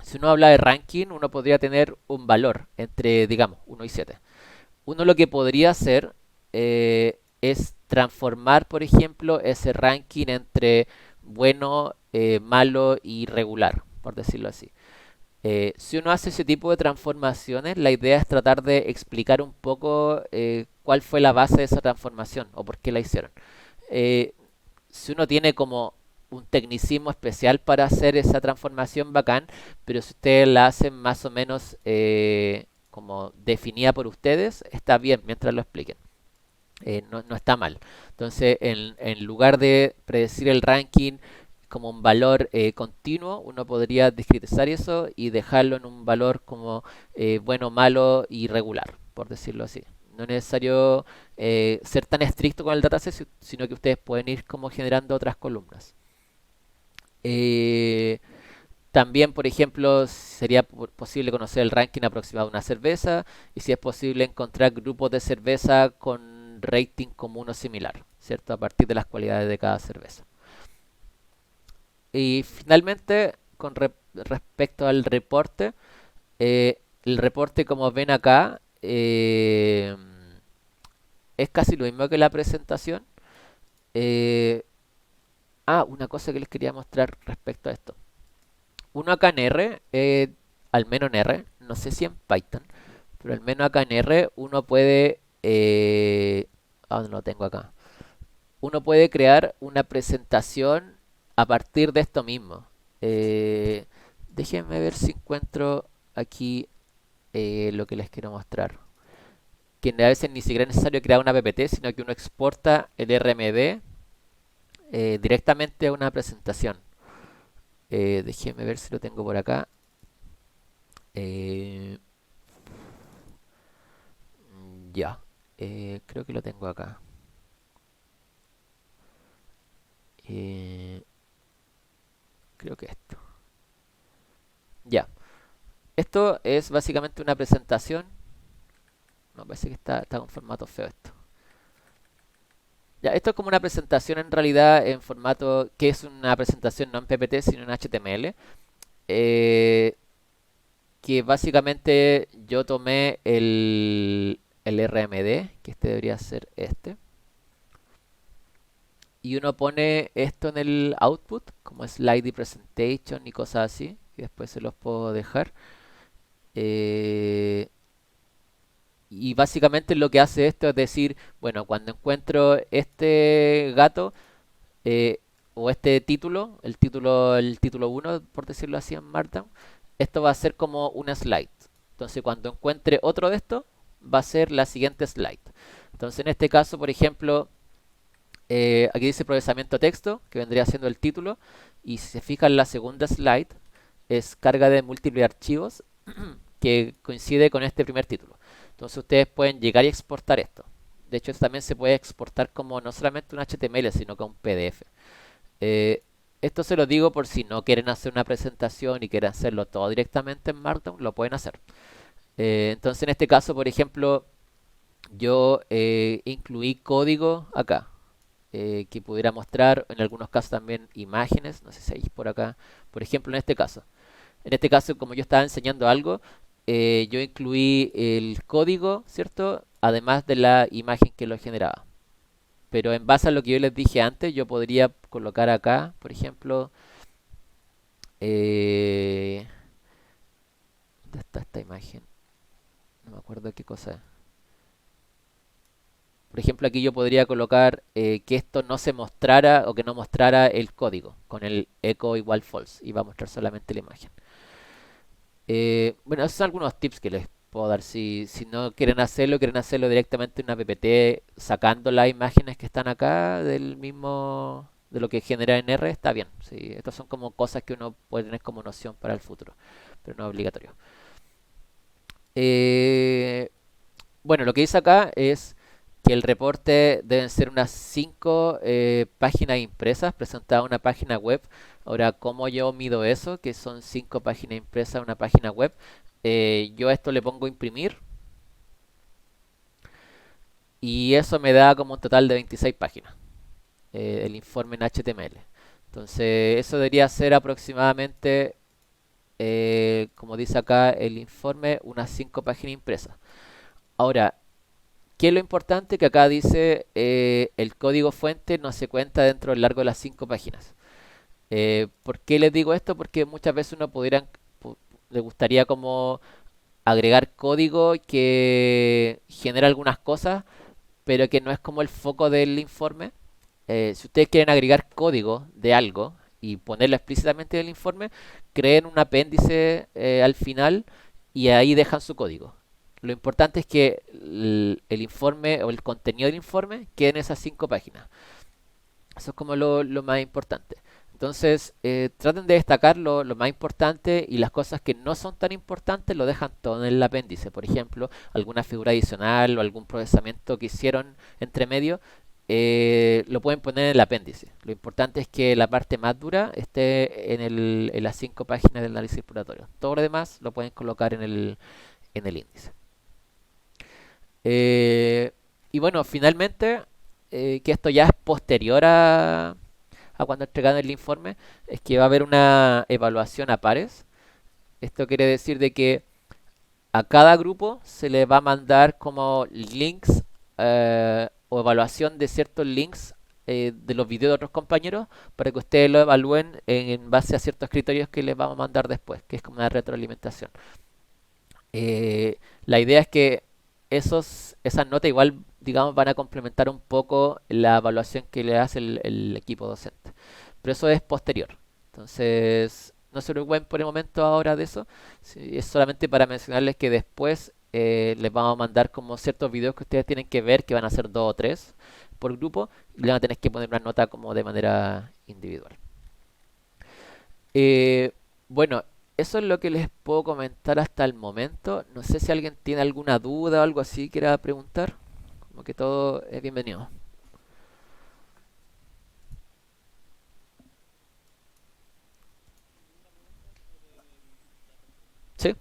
si uno habla de ranking, uno podría tener un valor entre, digamos, 1 y 7. Uno lo que podría hacer es transformar, por ejemplo, ese ranking entre bueno, malo y regular, por decirlo así. Si uno hace ese tipo de transformaciones, la idea es tratar de explicar un poco cuál fue la base de esa transformación o por qué la hicieron. Eh, si uno tiene como un tecnicismo especial para hacer esa transformación bacán, pero si ustedes la hacen más o menos como definida por ustedes, está bien mientras lo expliquen. No está mal. Entonces, en lugar de predecir el ranking como un valor continuo, uno podría discretizar eso y dejarlo en un valor como bueno, malo y regular, por decirlo así. No es necesario ser tan estricto con el dataset, sino que ustedes pueden ir como generando otras columnas. Eh, También, por ejemplo, sería posible conocer el ranking aproximado de una cerveza y si es posible encontrar grupos de cerveza con rating común o similar, ¿cierto? A partir de las cualidades de cada cerveza. Y finalmente, con respecto al reporte, el reporte como ven acá es casi lo mismo que la presentación. Eh, una cosa que les quería mostrar respecto a esto. Uno acá en R, al menos en R, no sé si en Python, pero al menos acá en R uno puede, ¿dónde lo tengo acá? Uno puede crear una presentación a partir de esto mismo. Eh, Déjenme ver si encuentro aquí lo que les quiero mostrar. Que a veces ni siquiera es necesario crear una PPT, sino que uno exporta el RMD directamente a una presentación. Déjenme ver si lo tengo por acá. Eh, ya, creo que lo tengo acá. Eh, creo que esto. Ya, esto es básicamente una presentación. No, parece que está en formato feo esto. Ya, esto es como una presentación en realidad en formato que es una presentación no en PPT sino en HTML. eh, que básicamente yo tomé el RMD, que este debería ser este, y uno pone esto en el output, como slide y presentation y cosas así, y después se los puedo dejar. Eh, y básicamente lo que hace esto es decir, bueno, cuando encuentro este gato, eh, o este título, el título uno por decirlo así en Markdown, esto va a ser como una slide. Entonces, cuando encuentre otro de estos, va a ser la siguiente slide. Entonces, en este caso, por ejemplo, aquí dice procesamiento de texto, que vendría siendo el título, y si se fijan, la segunda slide es carga de múltiples archivos, que coincide con este primer título. Entonces, ustedes pueden llegar y exportar esto. De hecho, esto también se puede exportar como no solamente un HTML, sino que un PDF. Eh, esto se lo digo por si no quieren hacer una presentación y quieren hacerlo todo directamente en Markdown, lo pueden hacer. Entonces, en este caso, por ejemplo, yo incluí código acá, que pudiera mostrar en algunos casos también imágenes, no sé si hay por acá, por ejemplo, en este caso. En este caso, como yo estaba enseñando algo, yo incluí el código, ¿cierto? Además de la imagen que lo generaba. Pero en base a lo que yo les dije antes, yo podría colocar acá, por ejemplo, eh, ¿dónde está esta imagen? No me acuerdo qué cosa es. Por ejemplo, aquí yo podría colocar que esto no se mostrara o que no mostrara el código con el echo igual false y va a mostrar solamente la imagen. Bueno, esos son algunos tips que les puedo dar. Si no quieren hacerlo directamente en una PPT sacando las imágenes que están acá del mismo, de lo que genera en R, está bien. Sí, estas son como cosas que uno puede tener como noción para el futuro, pero no es obligatorio. Eh, bueno, lo que dice acá es que el reporte deben ser unas 5 páginas impresas presentadas a una página web. Ahora, ¿cómo yo mido eso? Que son 5 páginas impresas a una página web. Yo a esto le pongo imprimir y eso me da como un total de 26 páginas, el informe en HTML. Entonces, eso debería ser aproximadamente, como dice acá el informe, unas 5 páginas impresas. Ahora, ¿qué es lo importante? Que acá dice el código fuente no se cuenta dentro del largo de las 5 páginas. ¿Por qué les digo esto? Porque muchas veces uno le gustaría como agregar código que genera algunas cosas, pero que no es como el foco del informe. Si ustedes quieren agregar código de algo y ponerlo explícitamente en el informe, creen un apéndice al final y ahí dejan su código. Lo importante es que el informe o el contenido del informe quede en esas 5 páginas. Eso es como lo más importante. Entonces, traten de destacar lo más importante y las cosas que no son tan importantes lo dejan todo en el apéndice. Por ejemplo, alguna figura adicional o algún procesamiento que hicieron entre medio, lo pueden poner en el apéndice. Lo importante es que la parte más dura esté en las 5 páginas del análisis exploratorio. Todo lo demás lo pueden colocar en el índice. Eh, y bueno, finalmente, que esto ya es posterior a cuando entregan el informe, es que va a haber una evaluación a pares. Esto quiere decir de que a cada grupo se le va a mandar como links o evaluación de ciertos links de los videos de otros compañeros para que ustedes lo evalúen en base a ciertos criterios que les vamos a mandar después, que es como una retroalimentación. La idea es que esas notas igual, digamos, van a complementar un poco la evaluación que le hace el equipo docente. Pero eso es posterior. Entonces, no se preocupen por el momento ahora de eso. Sí, es solamente para mencionarles que después les vamos a mandar como ciertos videos que ustedes tienen que ver, que van a ser 2 o 3 por grupo, y le van a tener que poner una nota como de manera individual. Eh, bueno, eso es lo que les puedo comentar hasta el momento. No sé si alguien tiene alguna duda o algo así quiera preguntar. Como que todo es bienvenido. Sí,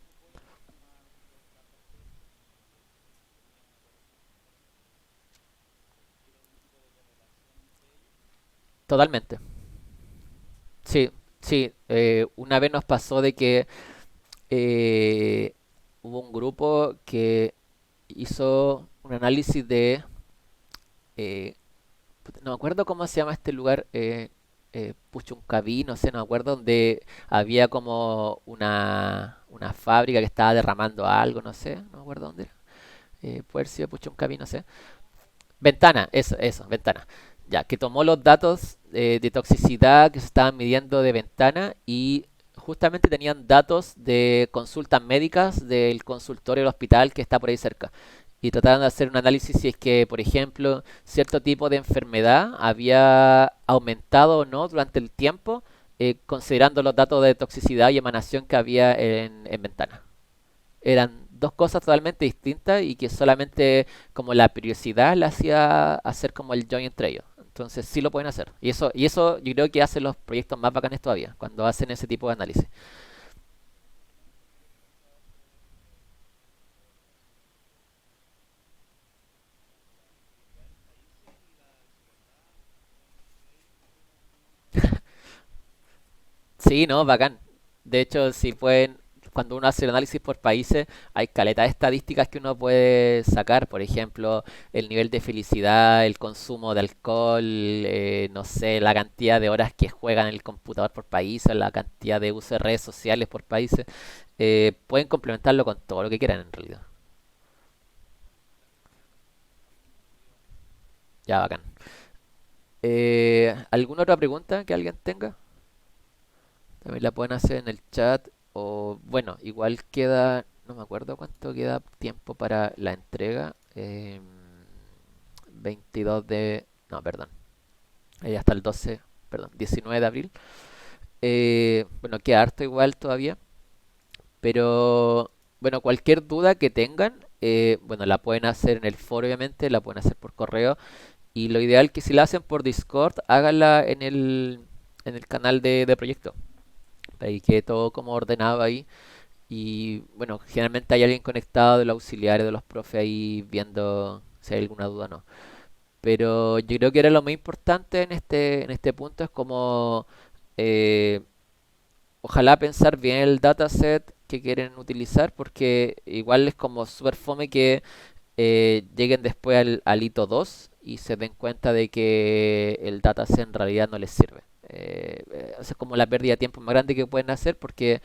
totalmente. Sí, sí. Una vez nos pasó de que eh, hubo un grupo que hizo un análisis de no me acuerdo cómo se llama este lugar, Puchuncaví, no sé, no me acuerdo, donde había como una fábrica que estaba derramando algo, no sé, no me acuerdo dónde era. Puede haber sido Puchuncaví, no sé. Ventana, eso, Ventana. Ya, que tomó los datos de toxicidad que se estaban midiendo de Ventana y justamente tenían datos de consultas médicas del consultorio del hospital que está por ahí cerca. Y trataron de hacer un análisis si es que, por ejemplo, cierto tipo de enfermedad había aumentado o no durante el tiempo, considerando los datos de toxicidad y emanación que había en Ventana. Eran dos cosas totalmente distintas y que solamente como la periodicidad le hacía hacer como el join entre ellos. Entonces sí lo pueden hacer. Y eso yo creo que hacen los proyectos más bacanes todavía, cuando hacen ese tipo de análisis. Sí, no, bacán. De hecho, si pueden, cuando uno hace el análisis por países, hay caleta de estadísticas que uno puede sacar. Por ejemplo, el nivel de felicidad, el consumo de alcohol, no sé, la cantidad de horas que juegan en el computador por países, la cantidad de uso de redes sociales por países. Pueden complementarlo con todo lo que quieran en realidad. Ya, bacán. ¿Alguna otra pregunta que alguien tenga? También la pueden hacer en el chat. O bueno, igual queda, no me acuerdo cuánto queda tiempo para la entrega. 22 de... No, perdón. Hasta el 12, perdón, 19 de abril. Bueno, queda harto igual todavía. Pero bueno, cualquier duda que tengan, bueno, la pueden hacer en el foro, obviamente, la pueden hacer por correo. Y lo ideal que si la hacen por Discord, háganla en el canal de proyecto. Ahí quede todo como ordenado ahí. Y bueno, generalmente hay alguien conectado de los auxiliares, de los profes ahí viendo si hay alguna duda o no. Pero yo creo que era lo más importante en este punto es como eh, ojalá pensar bien el dataset que quieren utilizar porque igual es como súper fome que lleguen después al hito 2 y se den cuenta de que el dataset en realidad no les sirve. Eso es como la pérdida de tiempo más grande que pueden hacer porque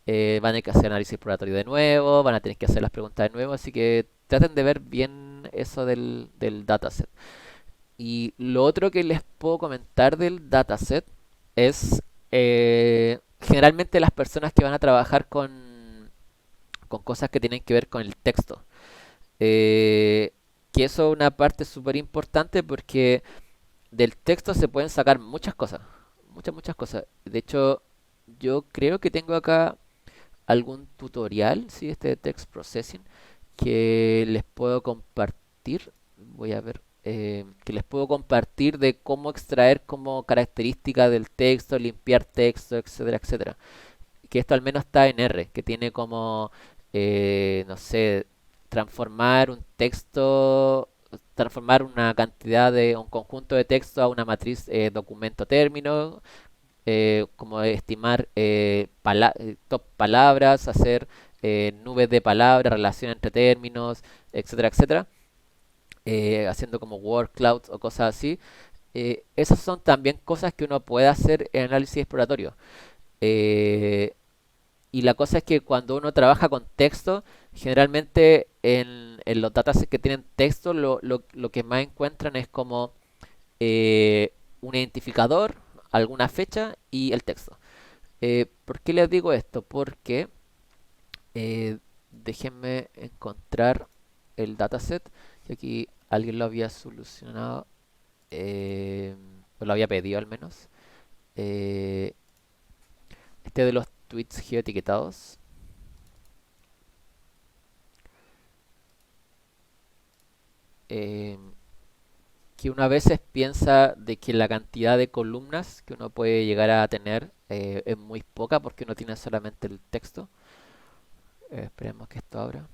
van a tener que hacer análisis exploratorio de nuevo, van a tener que hacer las preguntas de nuevo, así que traten de ver bien eso del dataset. Y lo otro que les puedo comentar del dataset es generalmente las personas que van a trabajar con cosas que tienen que ver con el texto. Eh, que eso es una parte súper importante porque del texto se pueden sacar muchas cosas, muchas cosas. De hecho, yo creo que tengo acá algún tutorial, sí, este de text processing, que les puedo compartir. Voy a ver, que les puedo compartir de cómo extraer como característica del texto, limpiar texto, etcétera, etcétera. Que esto al menos está en R, que tiene como, no sé, transformar un texto, transformar una cantidad de un conjunto de texto a una matriz documento término, como estimar top palabras, hacer nubes de palabras, relación entre términos, etcétera, etcétera, haciendo como word clouds o cosas así. Esas son también cosas que uno puede hacer en análisis exploratorio. Eh, y la cosa es que cuando uno trabaja con texto, generalmente en los datasets que tienen texto, lo que más encuentran es como un identificador, alguna fecha y el texto. ¿Por qué les digo esto? Porque déjenme encontrar el dataset, que aquí alguien lo había solucionado, o lo había pedido al menos. Eh, este de los tweets geoetiquetados. Eh, que uno a veces piensa de que la cantidad de columnas que uno puede llegar a tener es muy poca porque uno tiene solamente el texto. Esperemos que esto abra.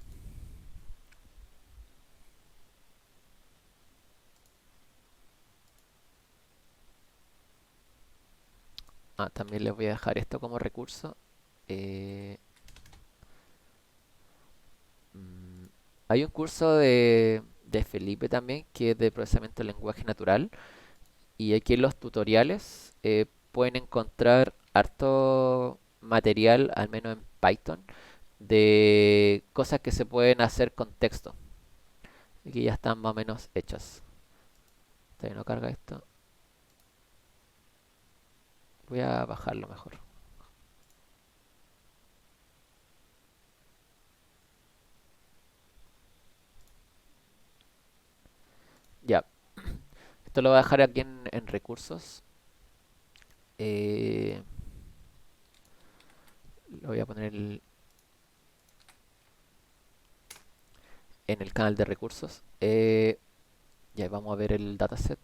También les voy a dejar esto como recurso. Eh, mm, Hay un curso de Felipe también que es de procesamiento de lenguaje natural. Y aquí en los tutoriales pueden encontrar harto material, al menos en Python, de cosas que se pueden hacer con texto. Aquí ya están más o menos hechas. Todavía no carga esto. Voy a bajarlo mejor. Ya, esto lo voy a dejar aquí en recursos. Eh, lo voy a poner en el canal de recursos. Ya vamos a ver el dataset.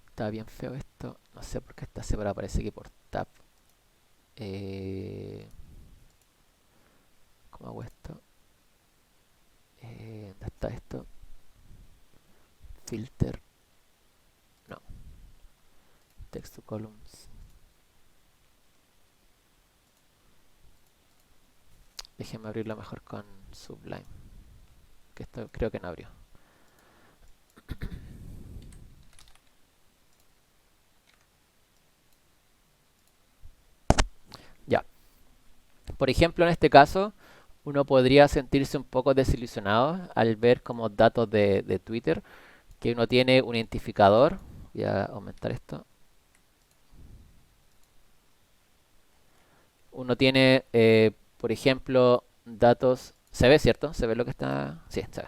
Está bien feo esto. No sé por qué está separado. Parece que por tab. Eh, ¿Cómo hago esto? ¿Dónde está esto? Filter. No. Text to columns. Déjenme abrirlo mejor con Sublime. Que esto creo que no abrió. Ya. Por ejemplo, en este caso, uno podría sentirse un poco desilusionado al ver como datos de Twitter que uno tiene un identificador. Voy a aumentar esto. Uno tiene, por ejemplo, datos. ¿Se ve, cierto? ¿Se ve lo que está? Sí, se ve.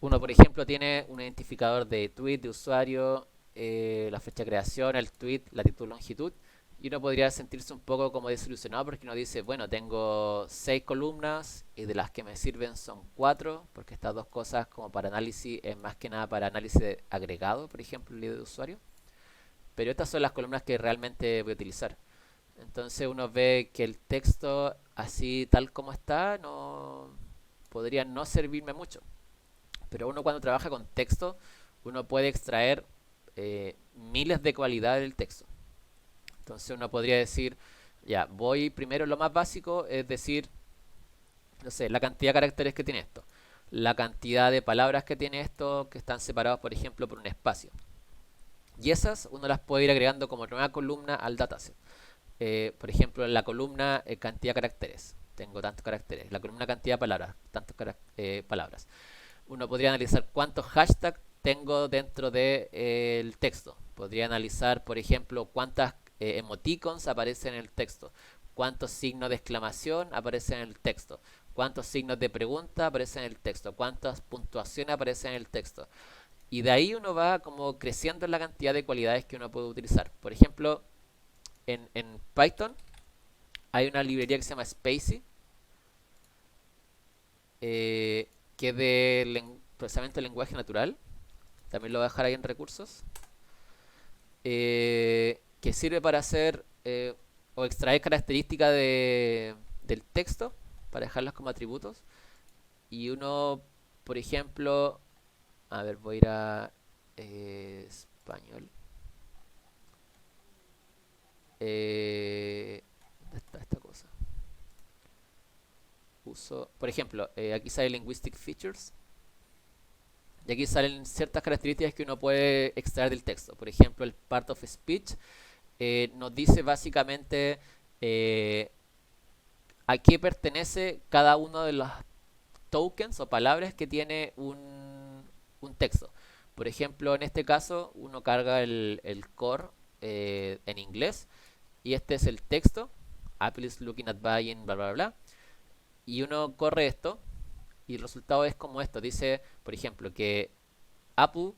Uno, por ejemplo, tiene un identificador de tweet, de usuario, la fecha de creación, el tweet, latitud, longitud. Y uno podría sentirse un poco como desilusionado porque uno dice, bueno, tengo 6 columnas y de las que me sirven son 4, porque estas dos cosas como para análisis es más que nada para análisis agregado, por ejemplo, el ID de usuario. Pero estas son las columnas que realmente voy a utilizar. Entonces uno ve que el texto así tal como está no podría no servirme mucho. Pero uno cuando trabaja con texto, uno puede extraer miles de cualidades del texto. Entonces uno podría decir, ya, voy primero lo más básico, es decir, no sé, la cantidad de caracteres que tiene esto, la cantidad de palabras que tiene esto, que están separados, por ejemplo, por un espacio. Y esas uno las puede ir agregando como nueva columna al dataset. Por ejemplo, en la columna cantidad de caracteres, tengo tantos caracteres. La columna cantidad de palabras, tantas palabras. Uno podría analizar cuántos hashtags tengo dentro del texto. Podría analizar, por ejemplo, cuántas emoticons aparecen en el texto, cuántos signos de exclamación aparecen en el texto, cuántos signos de pregunta aparecen en el texto, cuántas puntuaciones aparecen en el texto. Y de ahí uno va como creciendo en la cantidad de cualidades que uno puede utilizar. Por ejemplo, en Python hay una librería que se llama Spacy, que es de procesamiento de lenguaje natural. También lo voy a dejar ahí en recursos. Que sirve para hacer o extraer características del texto, para dejarlas como atributos. Y uno, por ejemplo, a ver, voy a ir a español. ¿Dónde está esta cosa? Uso, por ejemplo, aquí sale Linguistic Features. Y aquí salen ciertas características que uno puede extraer del texto. Por ejemplo, el part of speech nos dice básicamente eh, a qué pertenece cada uno de los tokens o palabras que tiene un texto. Por ejemplo, en este caso, uno carga el core en inglés y este es el texto. Apple is looking at buying, bla, bla, bla. Y uno corre esto y el resultado es como esto. Dice, por ejemplo, que Apple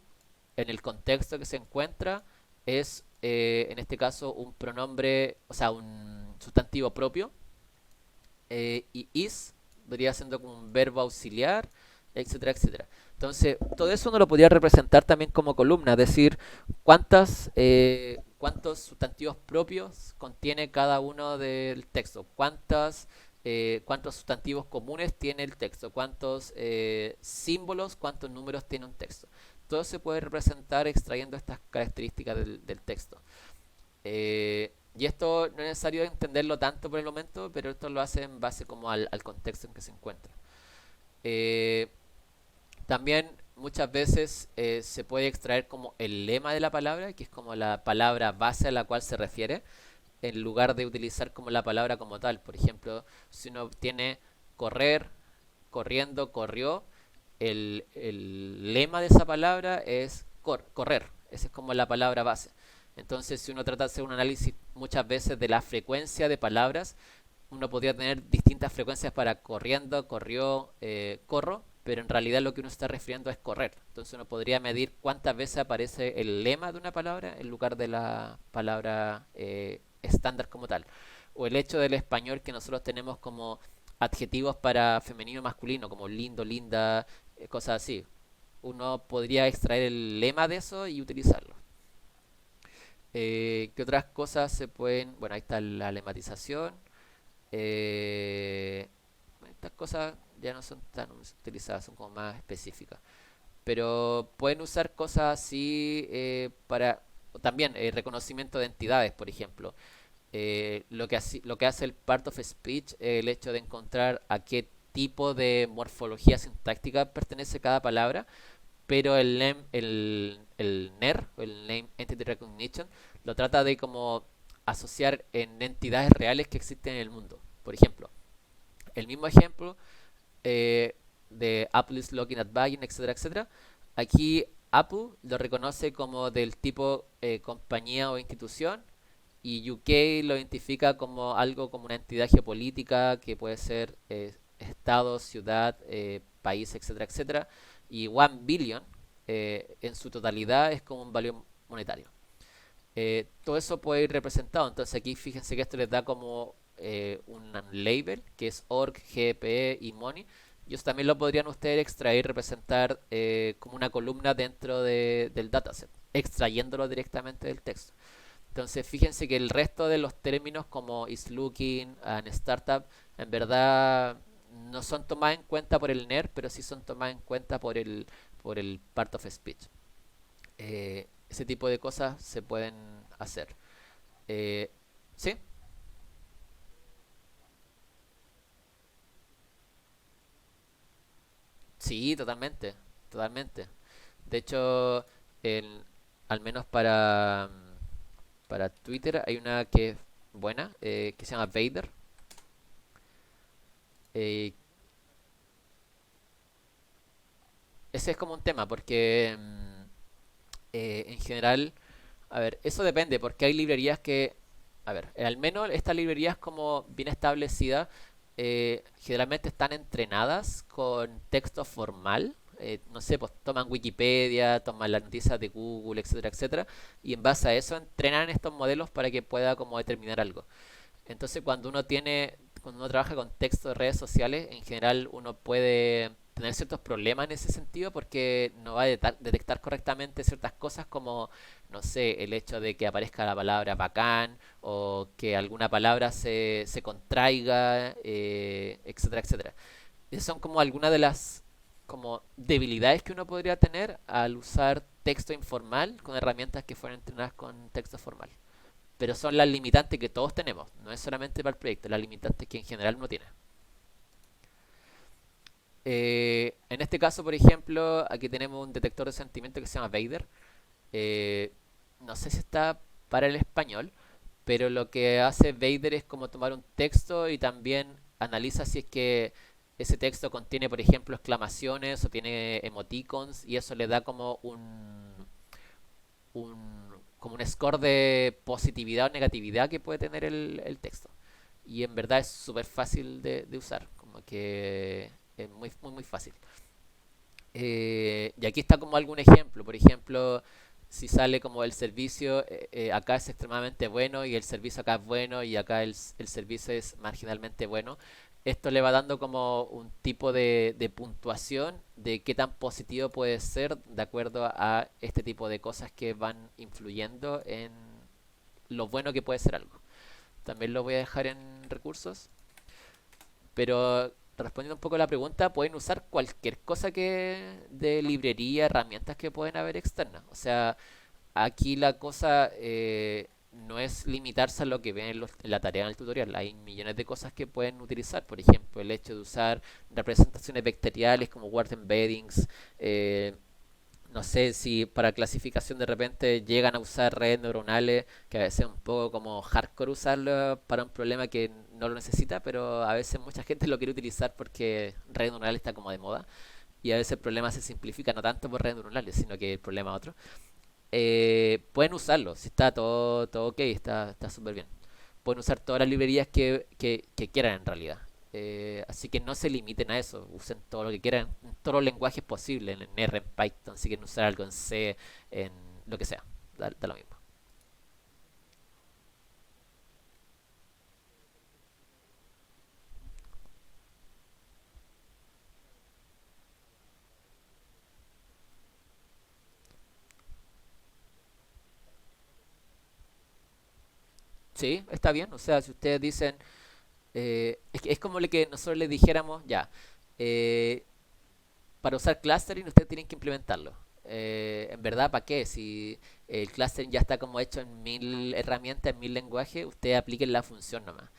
en el contexto que se encuentra es, en este caso, un pronombre, o sea, un sustantivo propio, y is vendría siendo como un verbo auxiliar, etcétera, etcétera. Entonces, todo eso uno lo podría representar también como columna, es decir, cuántos sustantivos propios contiene cada uno del texto, cuántos sustantivos comunes tiene el texto, cuántos símbolos, cuántos números tiene un texto. Todo se puede representar extrayendo estas características del texto. Y esto no es necesario entenderlo tanto por el momento, pero esto lo hace en base como al contexto en que se encuentra. Eh, También muchas veces se puede extraer como el lema de la palabra, que es como la palabra base a la cual se refiere, en lugar de utilizar como la palabra como tal. Por ejemplo, si uno tiene correr, corriendo, corrió, el lema de esa palabra es correr. Esa es como la palabra base. Entonces, si uno trata de hacer un análisis muchas veces de la frecuencia de palabras, uno podría tener distintas frecuencias para corriendo, corrió, corro, pero en realidad lo que uno está refiriendo es correr. Entonces uno podría medir cuántas veces aparece el lema de una palabra en lugar de la palabra estándar como tal. O el hecho del español que nosotros tenemos como adjetivos para femenino y masculino, como lindo, linda, cosas así. Uno podría extraer el lema de eso y utilizarlo. ¿Qué otras cosas se pueden...? Bueno, ahí está la lematización. Eh, Estas cosas ya no son tan utilizadas, son como más específicas. Pero pueden usar cosas así para también reconocimiento de entidades, por ejemplo. Lo que hace el part of speech, el hecho de encontrar a qué tipo de morfología sintáctica pertenece cada palabra, pero el NER, el Name Entity Recognition, lo trata de como asociar en entidades reales que existen en el mundo. Por ejemplo, el mismo ejemplo de Apple is looking at buying, etcétera, etcétera. Aquí Apple lo reconoce como del tipo compañía o institución y UK lo identifica como algo como una entidad geopolítica que puede ser estado, ciudad, país, etcétera, etcétera. Y 1 billion en su totalidad es como un valor monetario. Todo eso puede ir representado. Entonces aquí fíjense que esto les da como un label que es org, GPE y money. Y eso también lo podrían ustedes extraer, representar como una columna dentro del dataset, extrayéndolo directamente del texto. Entonces fíjense que el resto de los términos como is looking and startup en verdad no son tomadas en cuenta por el NER, pero sí son tomadas en cuenta por el part of speech. Ese tipo de cosas se pueden hacer. Eh, ¿Sí? Sí, totalmente, totalmente. De hecho, en- al menos para Twitter hay una que es buena, que se llama Vader. Eh, Ese es como un tema, porque en general, a ver, eso depende, porque hay librerías que, a ver, al menos estas librerías como bien establecidas, generalmente están entrenadas con texto formal. No sé, pues toman Wikipedia, toman las noticias de Google, etcétera, etcétera, y en base a eso entrenan estos modelos para que pueda como determinar algo. Entonces, cuando uno trabaja con texto de redes sociales, en general uno puede tener ciertos problemas en ese sentido porque no va a detectar correctamente ciertas cosas como, no sé, el hecho de que aparezca la palabra bacán o que alguna palabra se contraiga, etcétera, etcétera. Esas son como algunas de las como debilidades que uno podría tener al usar texto informal con herramientas que fueron entrenadas con texto formal. Pero son las limitantes que todos tenemos. No es solamente para el proyecto, las limitantes que en general uno tiene. En este caso, por ejemplo, aquí tenemos un detector de sentimiento que se llama Vader. Eh, no sé si está para el español, pero lo que hace Vader es como tomar un texto y también analiza si es que ese texto contiene, por ejemplo, exclamaciones o tiene emoticons y eso le da como como un score de positividad o negatividad que puede tener el texto. Y en verdad es súper fácil de usar, como que es muy, muy, muy fácil. Y aquí está como algún ejemplo. Por ejemplo, si sale como el servicio, acá es extremadamente bueno y el servicio acá es bueno y acá el servicio es marginalmente bueno. Esto le va dando como un tipo de puntuación de qué tan positivo puede ser de acuerdo a este tipo de cosas que van influyendo en lo bueno que puede ser algo. También lo voy a dejar en recursos. Pero respondiendo un poco a la pregunta, pueden usar cualquier cosa que de librería, herramientas que pueden haber externas. O sea, aquí la cosa no es limitarse a lo que ven en la tarea en el tutorial. Hay millones de cosas que pueden utilizar. Por ejemplo, el hecho de usar representaciones vectoriales como word embeddings, eh, no sé si para clasificación de repente llegan a usar redes neuronales, que a veces es un poco como hardcore usarlo para un problema que no lo necesita, pero a veces mucha gente lo quiere utilizar porque redes neuronales está como de moda. Y a veces el problema se simplifica no tanto por redes neuronales, sino que el problema es otro. Pueden usarlo, si está todo ok, está súper bien. Pueden usar todas las librerías que quieran en realidad. Así que no se limiten a eso, usen todo lo que quieran, en todos los lenguajes posibles, en R, en Python, si quieren usar algo en C, en lo que sea, da lo mismo. Sí, está bien, o sea, si ustedes dicen, es como lo que nosotros les dijéramos, ya, eh, para usar clustering ustedes tienen que implementarlo. En verdad, ¿para qué? Si el clustering ya está como hecho en 1000 herramientas, en 1000 lenguajes, ustedes apliquen la función nomás.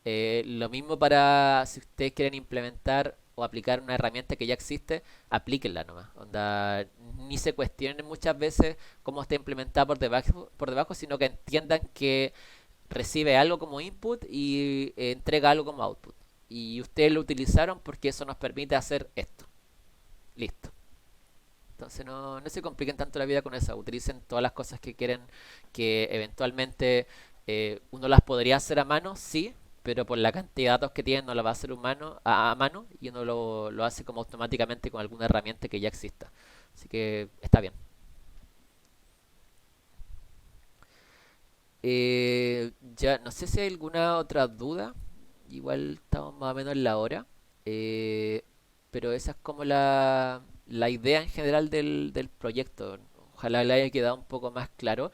Lo mismo para si ustedes quieren implementar o aplicar una herramienta que ya existe, aplíquenla nomás. Onda, ni se cuestionen muchas veces cómo está implementada por debajo, sino que entiendan que recibe algo como input y entrega algo como output. Y ustedes lo utilizaron porque eso nos permite hacer esto. Listo. Entonces no se compliquen tanto la vida con eso. Utilicen todas las cosas que quieren que eventualmente uno las podría hacer a mano, sí, pero por la cantidad de datos que tienen no la va a hacer humano a mano y uno lo hace como automáticamente con alguna herramienta que ya exista. Así que está bien. Ya no sé si hay alguna otra duda. Igual estamos más o menos en la hora. Eh, pero esa es como la idea en general del proyecto. Ojalá le haya quedado un poco más claro.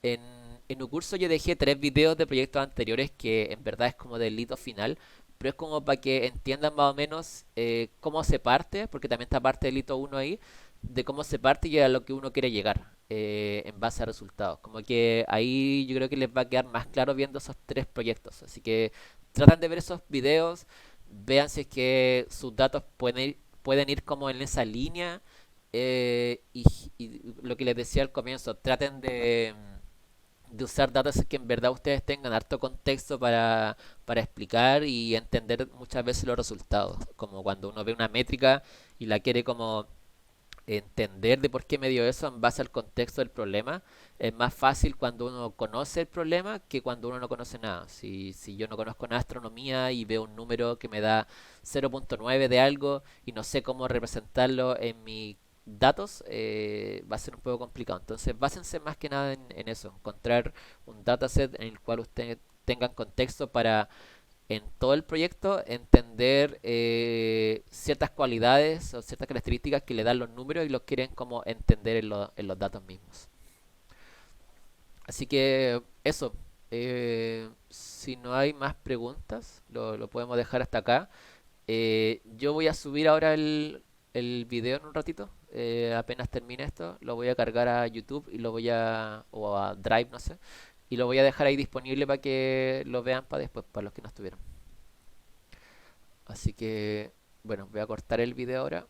En, en un curso yo dejé 3 videos de proyectos anteriores que en verdad es como del hito final, pero es como para que entiendan más o menos cómo se parte, porque también está parte del hito uno ahí, de cómo se parte y a lo que uno quiere llegar en base a resultados. Como que ahí yo creo que les va a quedar más claro viendo esos 3 proyectos. Así que tratan de ver esos videos, vean si es que sus datos pueden ir como en esa línea y lo que les decía al comienzo, traten de usar datas que en verdad ustedes tengan harto contexto para explicar y entender muchas veces los resultados. Como cuando uno ve una métrica y la quiere como entender de por qué me dio eso en base al contexto del problema, es más fácil cuando uno conoce el problema que cuando uno no conoce nada. Si yo no conozco nada de astronomía y veo un número que me da 0.9 de algo y no sé cómo representarlo en mi datos, va a ser un poco complicado. Entonces, básense más que nada en eso, encontrar un dataset en el cual ustedes tengan contexto para en todo el proyecto entender ciertas cualidades o ciertas características que le dan los números y los quieren como entender en los datos mismos. Así que eso. Si no hay más preguntas, lo podemos dejar hasta acá. Yo voy a subir ahora el video en un ratito. Apenas termine esto, lo voy a cargar a YouTube y lo voy o a Drive, no sé. Y lo voy a dejar ahí disponible para que lo vean para después, para los que no estuvieron. Así que, bueno, voy a cortar el video ahora